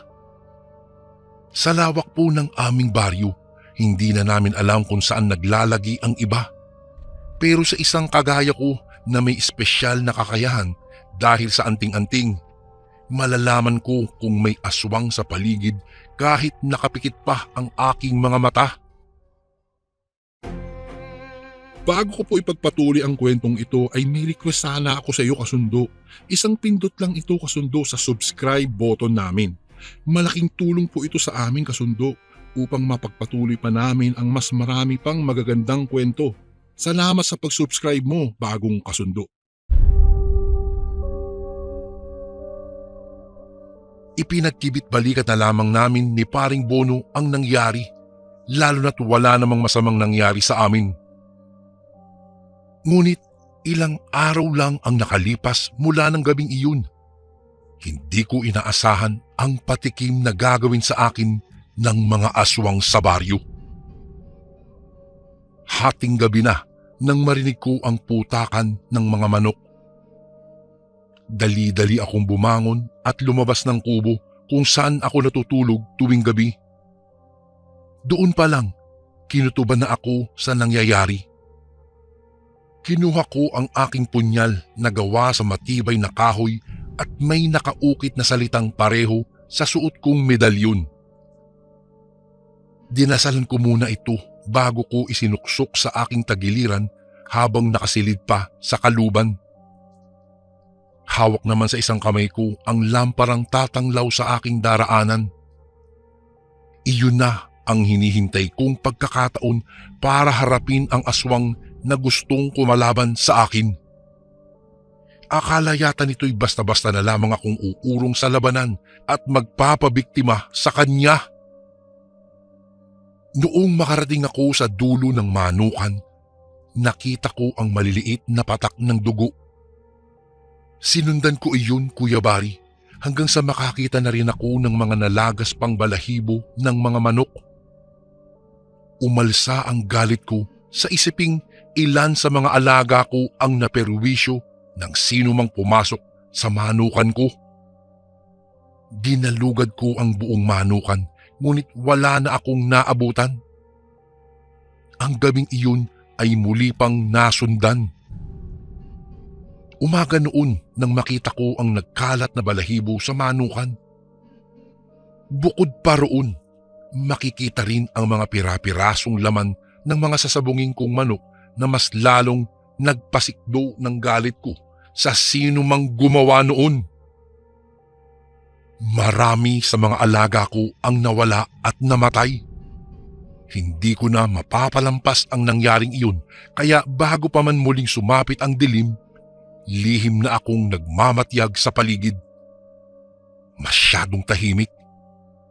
Sa lawak po ng aming baryo, hindi na namin alam kung saan naglalagi ang iba. Pero sa isang kagaya ko na may espesyal na kakayahan dahil sa anting-anting, malalaman ko kung may aswang sa paligid kahit nakapikit pa ang aking mga mata. Bago ko po ipagpatuloy ang kwentong ito ay may request sana ako sa iyo kasundo. Isang pindot lang ito kasundo sa subscribe button namin. Malaking tulong po ito sa amin kasundo upang mapagpatuloy pa namin ang mas marami pang magagandang kwento. Salamat sa pag-subscribe mo, bagong kasundo. Ipinagkibit-balikat na lamang namin ni paring Bono ang nangyari, lalo na't wala namang masamang nangyari sa amin. Ngunit ilang araw lang ang nakalipas mula ng gabing iyon. Hindi ko inaasahan ang patikim na gagawin sa akin ng mga aswang sa baryo. Hating gabi na nang marinig ko ang putakan ng mga manok. Dali-dali akong bumangon at lumabas ng kubo kung saan ako natutulog tuwing gabi. Doon pa lang, kinutuban na ako sa nangyayari. Kinuha ko ang aking punyal na gawa sa matibay na kahoy at may nakaukit na salitang pareho sa suot kong medalyon. Dinasalan ko muna ito bago ko isinuksok sa aking tagiliran habang nakasilid pa sa kaluban. Hawak naman sa isang kamay ko ang lamparang tatanglaw sa aking daraanan. Iyon na ang hinihintay kong pagkakataon para harapin ang aswang na gustong kumalaban sa akin. Akala yata nito'y basta-basta na lamang akong uurong sa labanan at magpapabiktima sa kanya. Noong makarating ako sa dulo ng manukan, nakita ko ang maliliit na patak ng dugo. Sinundan ko iyon, Kuya Bari, hanggang sa makakita na rin ako ng mga nalagas pang balahibo ng mga manok. Umalsa ang galit ko sa isiping ilan sa mga alaga ko ang naperwisyo ng sino mang pumasok sa manukan ko. Ginalugad ko ang buong manukan, ngunit wala na akong naabutan. Ang gabing iyon ay muli pang nasundan. Umaga noon nang makita ko ang nagkalat na balahibo sa manukan. Bukod pa roon, makikita rin ang mga pira-pirasong laman ng mga sasabunging kong manok na mas lalong nagpasikdo ng galit ko sa sino mang gumawa noon. Marami sa mga alaga ko ang nawala at namatay. Hindi ko na mapapalampas ang nangyaring iyon, kaya bago pa man muling sumapit ang dilim, lihim na akong nagmamatyag sa paligid. Masyadong tahimik,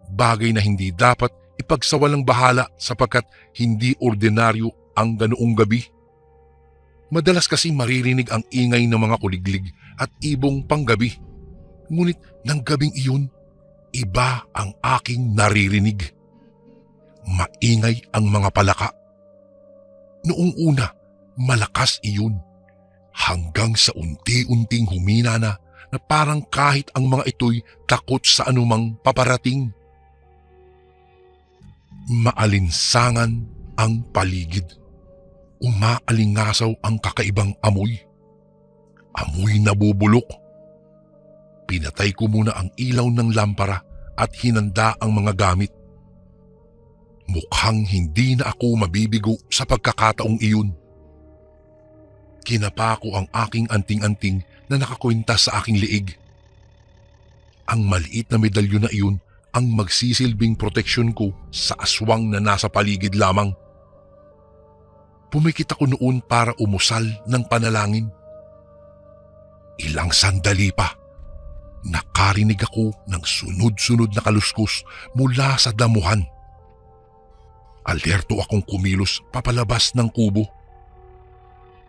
bagay na hindi dapat ipagsawalang bahala sapagkat hindi ordinaryo ang ganoong gabi. Madalas kasi maririnig ang ingay ng mga kuliglig at ibong panggabi. Ngunit ng gabing iyon, iba ang aking naririnig. Maingay ang mga palaka. Noong una, malakas iyon. Hanggang sa unti-unting humina na parang kahit ang mga ito'y takot sa anumang paparating. Maalinsangan ang paligid. Umaalingasaw ang kakaibang amoy. Amoy na bubulok. Pinatay ko muna ang ilaw ng lampara at hinanda ang mga gamit. Mukhang hindi na ako mabibigo sa pagkakataong iyon. Kinapa ko ang aking anting-anting na nakakwenta sa aking liig. Ang maliit na medalyon na iyon ang magsisilbing proteksyon ko sa aswang na nasa paligid lamang. Pumikit ako noon para umusal ng panalangin. Ilang sandali pa, nakarinig ako ng sunod-sunod na kaluskos mula sa damuhan. Alerto akong kumilos papalabas ng kubo.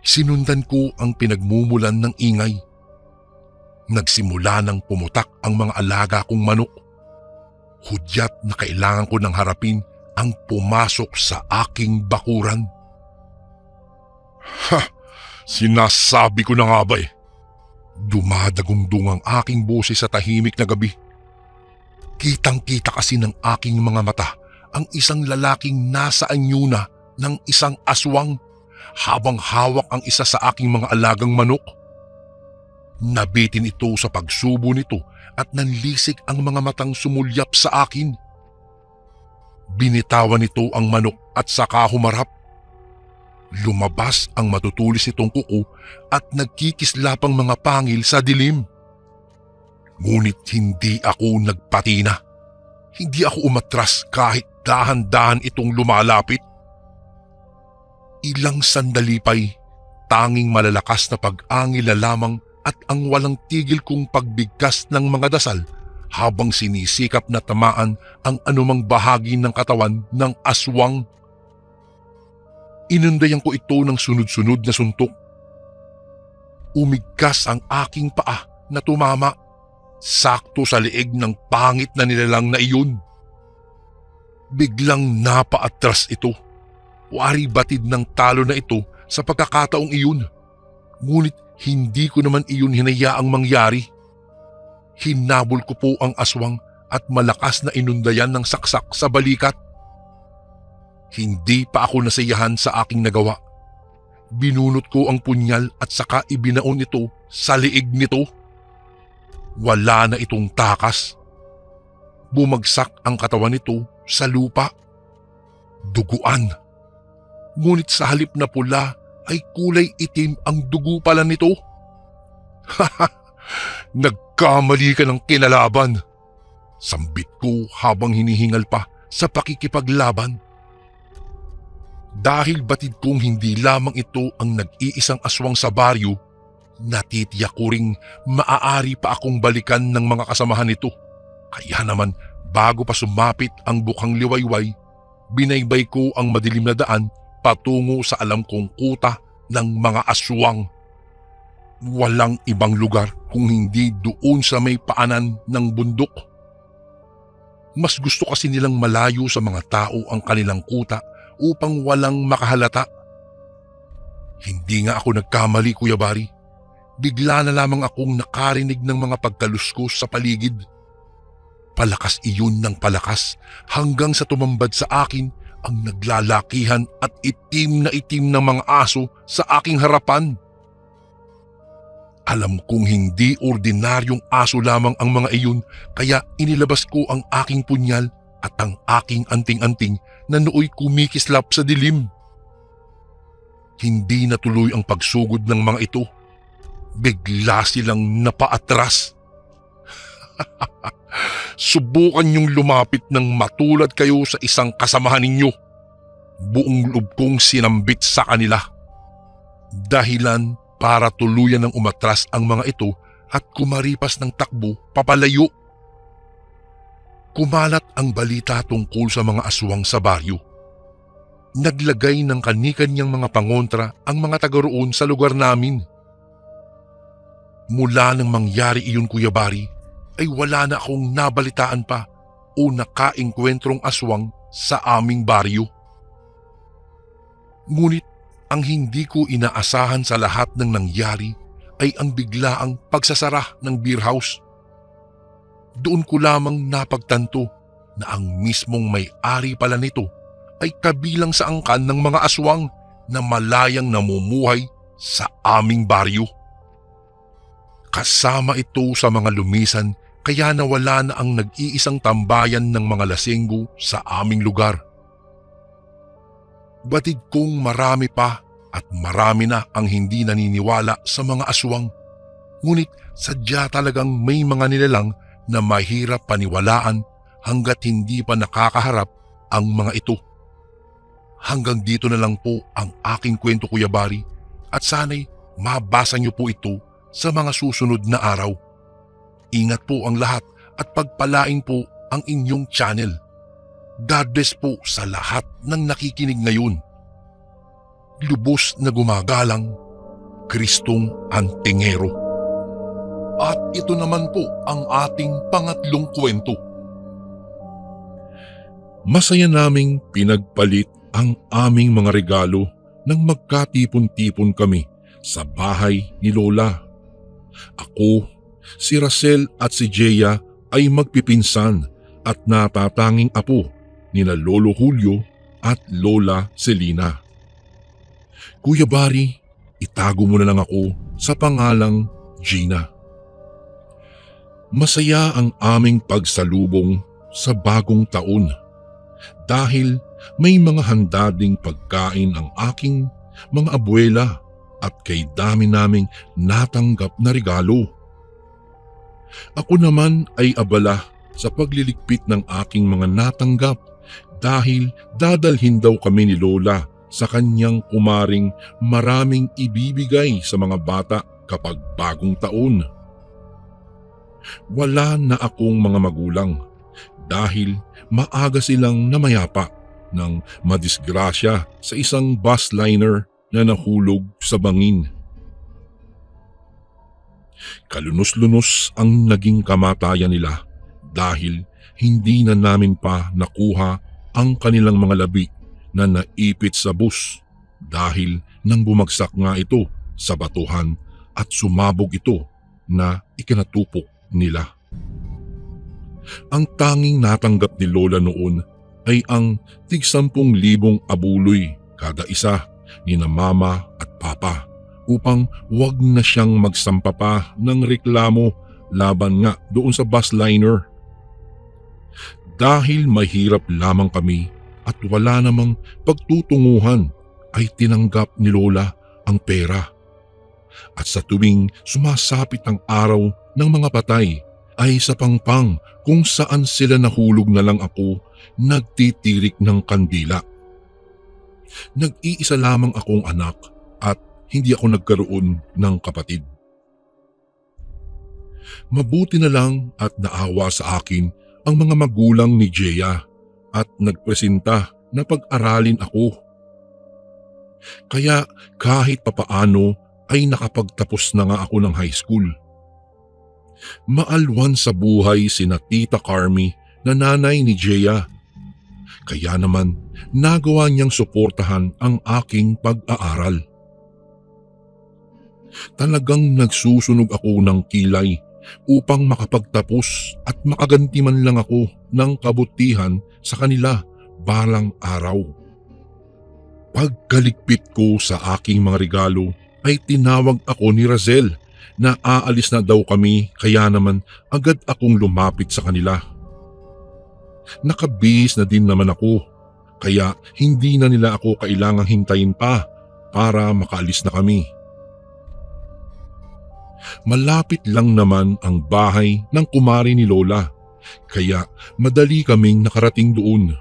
Sinundan ko ang pinagmumulan ng ingay. Nagsimula ng pumutak ang mga alaga kong manok. Hudyat na kailangan ko ng harapin ang pumasok sa aking bakuran. Ha! Sinasabi ko na nga ba eh. Dumadagundong ang aking boses sa tahimik na gabi. Kitang-kita kasi ng aking mga mata ang isang lalaking nasa anyo na ng isang aswang habang hawak ang isa sa aking mga alagang manok. Nabitin ito sa pagsubo nito at nanlisik ang mga matang sumulyap sa akin. Binitawan nito ang manok at saka humarap. Lumabas ang matutulis nitong kuko at nagkikislapang mga pangil sa dilim. Ngunit hindi ako nagpatina. Hindi ako umatras kahit dahan-dahan itong lumalapit. Ilang sandali pa'y tanging malalakas na pag-angil na lamang at ang walang tigil kong pagbigkas ng mga dasal habang sinisikap na tamaan ang anumang bahagi ng katawan ng aswang. Inundayan ko ito ng sunod-sunod na suntok. Umigkas ang aking paa na tumama sakto sa leeg ng pangit na nilalang na iyon. Biglang napaatras ito. Wari batid ng talo na ito sa pagkakataong iyon. Ngunit hindi ko naman iyon hinayaang mangyari. Hinabol ko po ang aswang at malakas na inundayan ng saksak sa balikat. Hindi pa ako nasayahan sa aking nagawa. Binunot ko ang punyal at saka ibinaon ito sa liig nito. Wala na itong takas. Bumagsak ang katawan nito sa lupa. Duguan. Ngunit sa halip na pula ay kulay itim ang dugo pala nito. Haha, nagkamali ka ng kinalaban. Sambit ko habang hinihingal pa sa pakikipaglaban. Dahil batid kong hindi lamang ito ang nag-iisang aswang sa baryo, natitiyak ko ring maaari pa akong balikan ng mga kasamahan nito. Kaya naman bago pa sumapit ang bukhang liwayway, binaybay ko ang madilim na daan patungo sa alam kong kuta ng mga aswang. Walang ibang lugar kung hindi doon sa may paanan ng bundok. Mas gusto kasi nilang malayo sa mga tao ang kanilang kuta upang walang makahalata. Hindi nga ako nagkamali, Kuya Bari. Bigla na lamang akong nakarinig ng mga pagkaluskos sa paligid. Palakas iyon ng palakas hanggang sa tumambad sa akin ang naglalakihan at itim na itim ng mga aso sa aking harapan. Alam kong hindi ordinaryong aso lamang ang mga iyon kaya inilabas ko ang aking punyal at ang aking anting-anting na nooy kumikislap sa dilim. Hindi natuloy ang pagsugod ng mga ito. Bigla silang napaatras. Subukan niyong lumapit ng matulad kayo sa isang kasamahan ninyo. Buong loob kong sinambit sa kanila. Dahilan para tuluyan ng umatras ang mga ito at kumaripas ng takbo papalayo. Kumalat ang balita tungkol sa mga aswang sa baryo. Naglagay ng kani-kanyang mga pangontra ang mga taga roon sa lugar namin. Mula nang mangyari iyon, Kuya Bari, ay wala na akong nabalitaan pa o nakaengkwentrong aswang sa aming baryo. Ngunit ang hindi ko inaasahan sa lahat ng nangyari ay ang biglaang pagsasara ng beer house. Doon ko lamang napagtanto na ang mismong may-ari pala nito ay kabilang sa angkan ng mga aswang na malayang namumuhay sa aming baryo. Kasama ito sa mga lumisan kaya nawala na ang nag-iisang tambayan ng mga lasenggo sa aming lugar. Batid kong marami pa at marami na ang hindi naniniwala sa mga aswang. Ngunit sadya talagang may mga nilalang na mahirap paniwalaan hanggat hindi pa nakakaharap ang mga ito. Hanggang dito na lang po ang aking kwento, Kuya Bari, at sana'y mabasa niyo po ito sa mga susunod na araw. Ingat po ang lahat at pagpalain po ang inyong channel. God bless po sa lahat ng nakikinig ngayon. Lubos na gumagalang, Kristong Antingero. At ito naman po ang ating pangatlong kwento. Masaya naming pinagpalit ang aming mga regalo nang magkatipon-tipon kami sa bahay ni Lola. Ako, si Racel at si Jeya ay magpipinsan at natatanging apo nina Lolo Julio at Lola Celina. Kuya Bari, itago mo na lang ako sa pangalang Gina. Masaya ang aming pagsalubong sa bagong taon dahil may mga handa ding pagkain ang aking mga abuela at kay dami naming natanggap na regalo. Ako naman ay abala sa pagliligpit ng aking mga natanggap dahil dadalhin daw kami ni Lola sa kanyang kumaring maraming ibibigay sa mga bata kapag bagong taon. Wala na akong mga magulang dahil maaga silang namayapa nang madisgrasya sa isang bus liner na nahulog sa bangin. Kalunos-lunos ang naging kamatayan nila dahil hindi na namin pa nakuha ang kanilang mga labi na naipit sa bus dahil nang bumagsak nga ito sa batuhan at sumabog ito na ikinatupok nila. Ang tanging natanggap ni Lola noon ay ang tig-10,000 abuloy kada isa ni na Mama at Papa upang wag na siyang magsampa pa ng reklamo laban nga doon sa bus liner. Dahil mahirap lamang kami at wala namang pagtutunguhan ay tinanggap ni Lola ang pera. At sa tuwing sumasapit ang araw ng mga patay ay sa pangpang kung saan sila nahulog na lang ako nagtitirik ng kandila. Nag-iisa lamang akong anak at hindi ako nagkaroon ng kapatid. Mabuti na lang at naawa sa akin ang mga magulang ni Jeya at nagpresenta na pag-aralin ako. Kaya kahit papaano ay nakapagtapos na nga ako ng high school. Maalwan sa buhay sina Tita Carmi na nanay ni Jeya. Kaya naman nagawa niyang suportahan ang aking pag-aaral. Talagang nagsusunog ako ng kilay upang makapagtapos at makaganti man lang ako ng kabutihan sa kanila balang araw. Pagkaligpit ko sa aking mga regalo ay tinawag ako ni Racel na aalis na daw kami kaya naman agad akong lumapit sa kanila. Nakabihis na din naman ako kaya hindi na nila ako kailangang hintayin pa para makaalis na kami. Malapit lang naman ang bahay ng kumari ni Lola kaya madali kaming nakarating doon.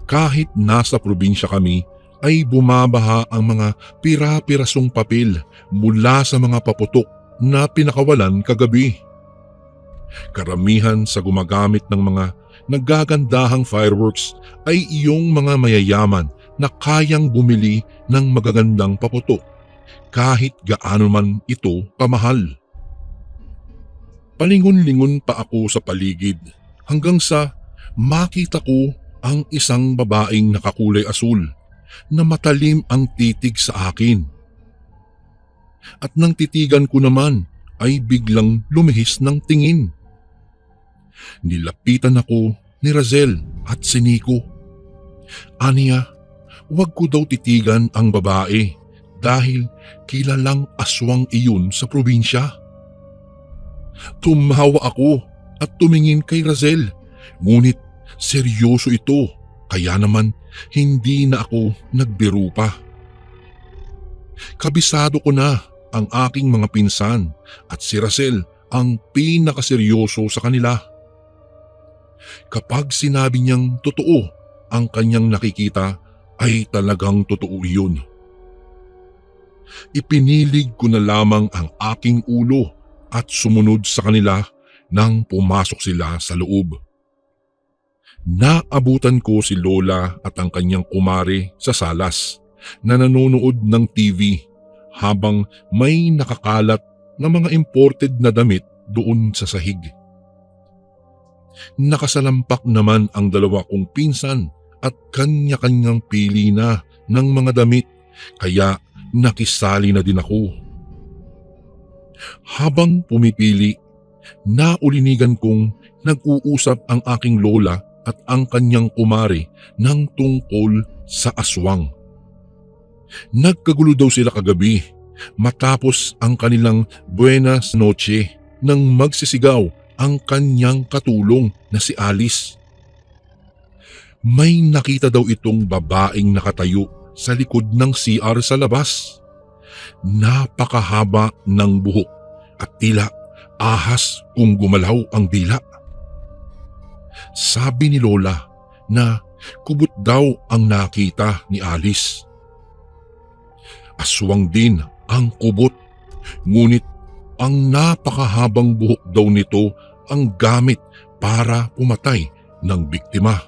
Kahit nasa probinsya kami ay bumabaha ang mga pira-pirasong papel mula sa mga paputok na pinakawalan kagabi. Karamihan sa gumagamit ng mga naggagandahang fireworks ay iyong mga mayayaman na kayang bumili ng magagandang paputok kahit gaano man ito kamahal. Palingon-lingon pa ako sa paligid hanggang sa makita ko ang isang babaeng nakakulay asul na matalim ang titig sa akin. At nang titigan ko naman ay biglang lumihis ng tingin. Nilapitan ako ni Razel at si Nico. Aniya, wag ko daw titigan ang babae dahil kilalang aswang iyon sa probinsya. Tumawa ako at tumingin kay Razel, ngunit seryoso ito, kaya naman hindi na ako nagbiro pa. Kabisado ko na ang aking mga pinsan at si Razel ang pinakaseryoso sa kanila. Kapag sinabi niyang totoo ang kanyang nakikita ay talagang totoo yun. Ipinilig ko na lamang ang aking ulo at sumunod sa kanila nang pumasok sila sa loob. Naabutan ko si Lola at ang kanyang kumare sa salas na nanonood ng TV habang may nakakalat na mga imported na damit doon sa sahig. Nakasalampak naman ang dalawa kong pinsan at kanya-kanyang pili na ng mga damit kaya nakisali na din ako. Habang pumipili, naulinigan kong nag-uusap ang aking lola at ang kanyang kumare ng tungkol sa aswang. Nagkagulo daw sila kagabi matapos ang kanilang buenas noche nang magsisigaw ang kanyang katulong na si Alice. May nakita daw itong babaeng nakatayo sa likod ng CR sa labas. Napakahaba ng buhok at tila ahas kung gumalaw ang dila. Sabi ni Lola na kubot daw ang nakita ni Alice. Aswang din ang kubot, ngunit ang napakahabang buhok daw nito ang gamit para pumatay ng biktima.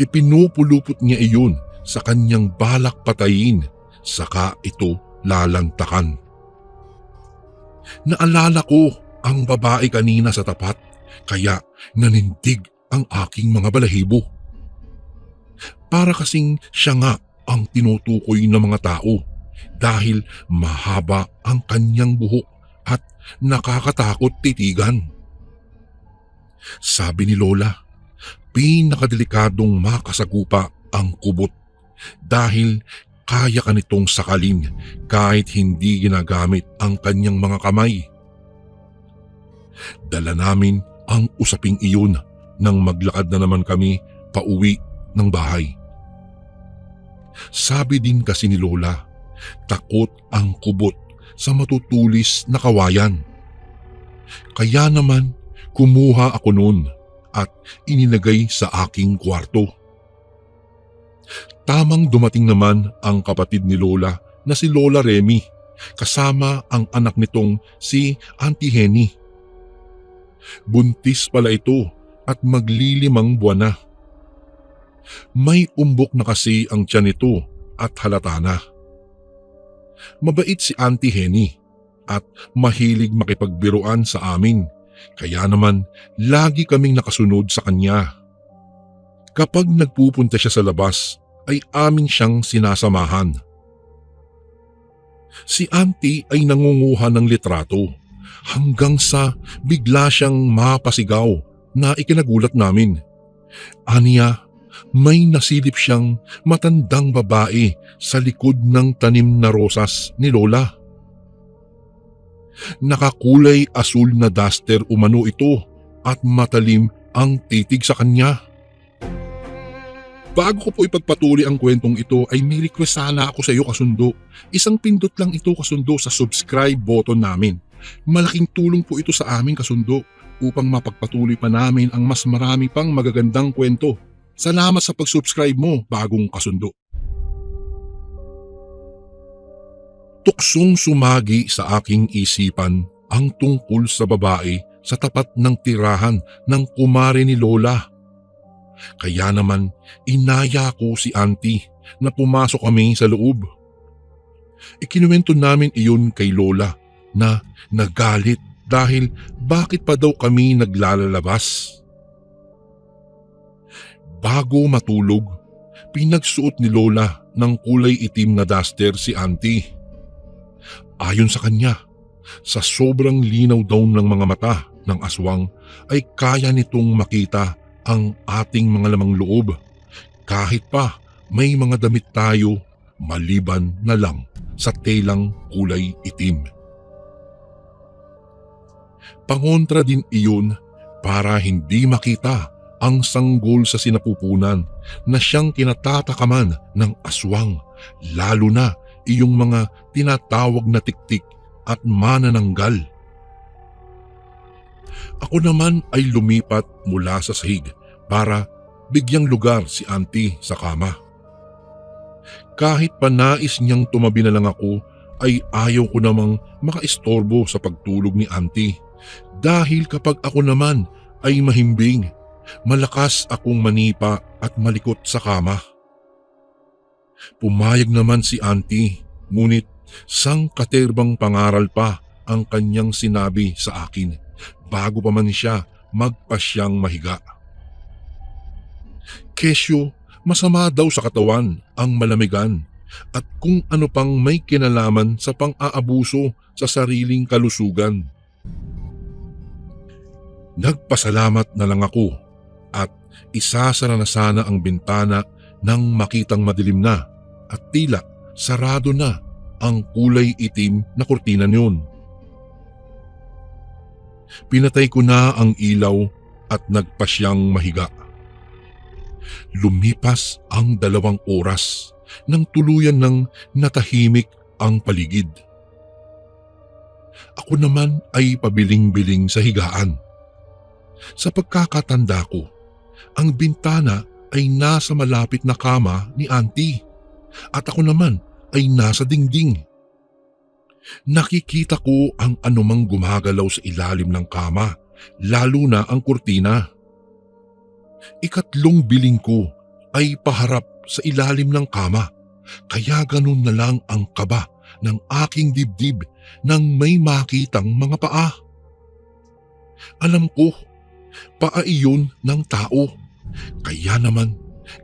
Ipinupulupot niya iyon sa kanyang balak patayin, saka ito lalantakan. Naalala ko ang babae kanina sa tapat, kaya nanindig ang aking mga balahibo. Para kasing siya nga ang tinutukoy ng mga tao dahil mahaba ang kanyang buhok at nakakatakot titigan. Sabi ni Lola, pinakadelikadong makasagupa ang kubot dahil kaya ka nitong sakalin kahit hindi ginagamit ang kanyang mga kamay. Dala namin ang usaping iyon nang maglakad na naman kami pauwi ng bahay. Sabi din kasi ni Lola, takot ang kubot sa matutulis na kawayan. Kaya naman kumuha ako noon at inilagay sa aking kwarto. Tamang dumating naman ang kapatid ni Lola na si Lola Remy kasama ang anak nitong si Auntie Henny. Buntis pala ito at maglilimang buwan na. May umbok na kasi ang tiyan nito at halata na. Mabait si Auntie Henny at mahilig makipagbiruan sa amin, kaya naman lagi kaming nakasunod sa kanya. Kapag nagpupunta siya sa labas ay amin siyang sinasamahan. Si Auntie ay nangunguha ng litrato hanggang sa bigla siyang mapasigaw na ikinagulat namin. Aniya, may nasilip siyang matandang babae sa likod ng tanim na rosas ni Lola. Nakakulay asul na duster umano ito at matalim ang titig sa kanya. Bago ko po ipagpatuloy ang kwentong ito ay may request sana ako sa iyo kasundo. Isang pindot lang ito kasundo sa subscribe button namin. Malaking tulong po ito sa amin kasundo upang mapagpatuloy pa namin ang mas marami pang magagandang kwento. Salamat sa pag-subscribe mo, bagong kasundo. Tuksong sumagi sa aking isipan ang tungkol sa babae sa tapat ng tirahan ng kumare ni Lola. Kaya naman inaya ko si Auntie na pumasok kami sa loob. Ikinuwento namin iyon kay Lola na nagalit dahil bakit pa daw kami naglalabas. Bago matulog, pinagsuot ni Lola ng kulay itim na duster si Auntie. Ayon sa kanya, sa sobrang linaw daw ng mga mata ng aswang ay kaya nitong makita ang ating mga lamang loob kahit pa may mga damit tayo maliban na lang sa telang kulay itim. Pangontra din iyon para hindi makita ang sanggol sa sinapupunan na siyang kinatatakaman ng aswang, lalo na iyong mga tinatawag na tiktik at manananggal. Ako naman ay lumipat mula sa sahig para bigyang lugar si Auntie sa kama. Kahit pa nais niyang tumabi na lang ako, ay ayaw ko namang makaistorbo sa pagtulog ni Auntie dahil kapag ako naman ay mahimbing, malakas akong manipa at malikot sa kama. Pumayag naman si Auntie, ngunit sangkaterbang pangaral pa ang kanyang sinabi sa akin bago pa man siya magpasyang mahiga. Kesyo, masama daw sa katawan ang malamigan at kung ano pang may kinalaman sa pang-aabuso sa sariling kalusugan. Nagpasalamat na lang ako at isasara na sana ang bintana nang makitang madilim na at tila sarado na ang kulay itim na kurtina niyon. Pinatay ko na ang ilaw at nagpasyang mahiga. Lumipas ang 2 oras nang tuluyan ng natahimik ang paligid. Ako naman ay pabiling-biling sa higaan. Sa pagkakatanda ko, ang bintana ay nasa malapit na kama ni Auntie at ako naman ay nasa dingding. Nakikita ko ang anumang gumagalaw sa ilalim ng kama, lalo na ang kurtina. Ikatlong biling ko ay paharap sa ilalim ng kama, kaya ganun na lang ang kaba ng aking dibdib nang may makitang mga paa. Alam ko, paa iyon ng tao, kaya naman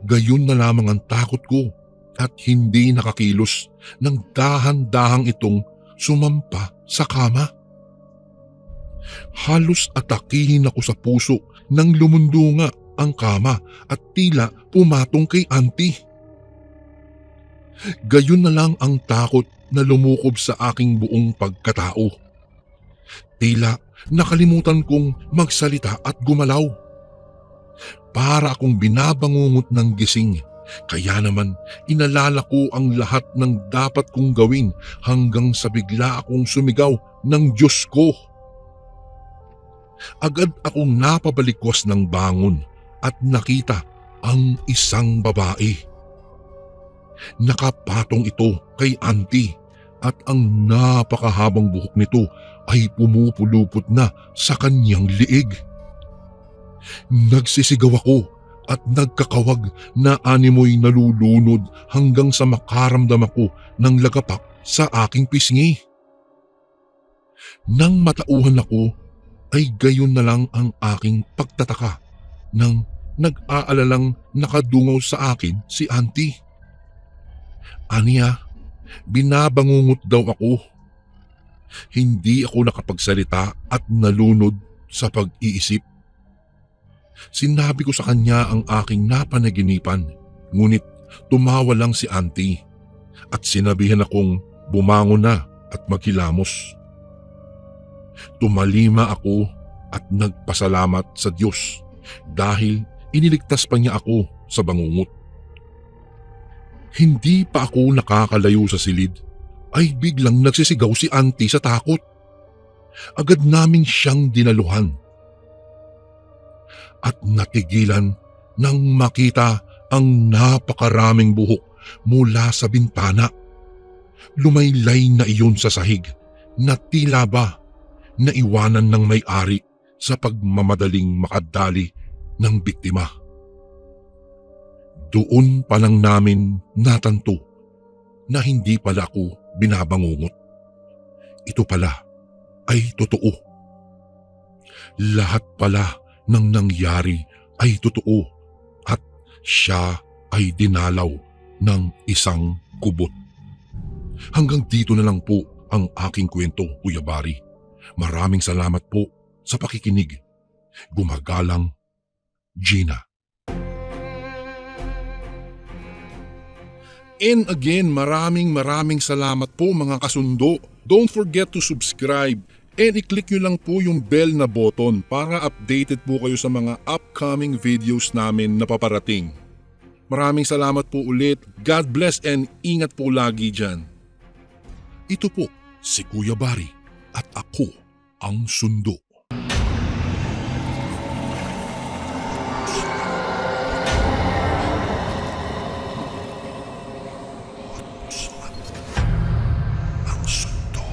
gayon na lamang ang takot ko at hindi nakakilos nang dahan-dahang itong sumampa sa kama. Halos atakihin ako sa puso nang lumundunga ang kama at tila pumatong kay Auntie. Gayon na lang ang takot na lumukob sa aking buong pagkatao. Tila nakalimutan kong magsalita at gumalaw. Para akong binabangungot ng gising, kaya naman inalala ko ang lahat ng dapat kong gawin hanggang sa bigla akong sumigaw ng Diyos ko. Agad akong napabalikwas ng bangon at nakita ang isang babae. Nakapatong ito kay Auntie at ang napakahabang buhok nito ay pumupulupot na sa kanyang liig. Nagsisigaw ako at nagkakawag na animoy nalulunod hanggang sa makaramdam ako ng lagapak sa aking pisngi. Nang matauhan ako, ay gayon na lang ang aking pagtataka nang nag-aalalang nakadungaw sa akin si Auntie. Aniya, binabangungot daw ako. Hindi ako nakapagsalita at nalunod sa pag-iisip. Sinabi ko sa kanya ang aking napanaginipan, ngunit tumawa lang si Auntie at sinabihan akong bumangon na at maghilamos. Tumalima ako at nagpasalamat sa Diyos dahil iniligtas pa niya ako sa bangungot. Hindi pa ako nakakalayo sa silid ay biglang nagsisigaw si Auntie sa takot. Agad namin siyang dinaluhan. At natigilan nang makita ang napakaraming buhok mula sa bintana. Lumaylay na iyon sa sahig na tila ba naiwanan ng may-ari sa pagmamadaling makadali ng biktima. Doon pa lang namin natanto na hindi pala ako binabangungot. Ito pala ay totoo. Lahat pala ng nangyari ay totoo at siya ay dinalaw ng isang kubot. Hanggang dito na lang po ang aking kwento, Kuya Bari. Maraming salamat po sa pakikinig. Gumagalang, Gina. And again, maraming salamat po mga kasundo. Don't forget to subscribe and i-click nyo lang po yung bell na button para updated po kayo sa mga upcoming videos namin na paparating. Maraming salamat po ulit. God bless and ingat po lagi dyan. Ito po si Kuya Bari at ako ang sundo. Ang sundo.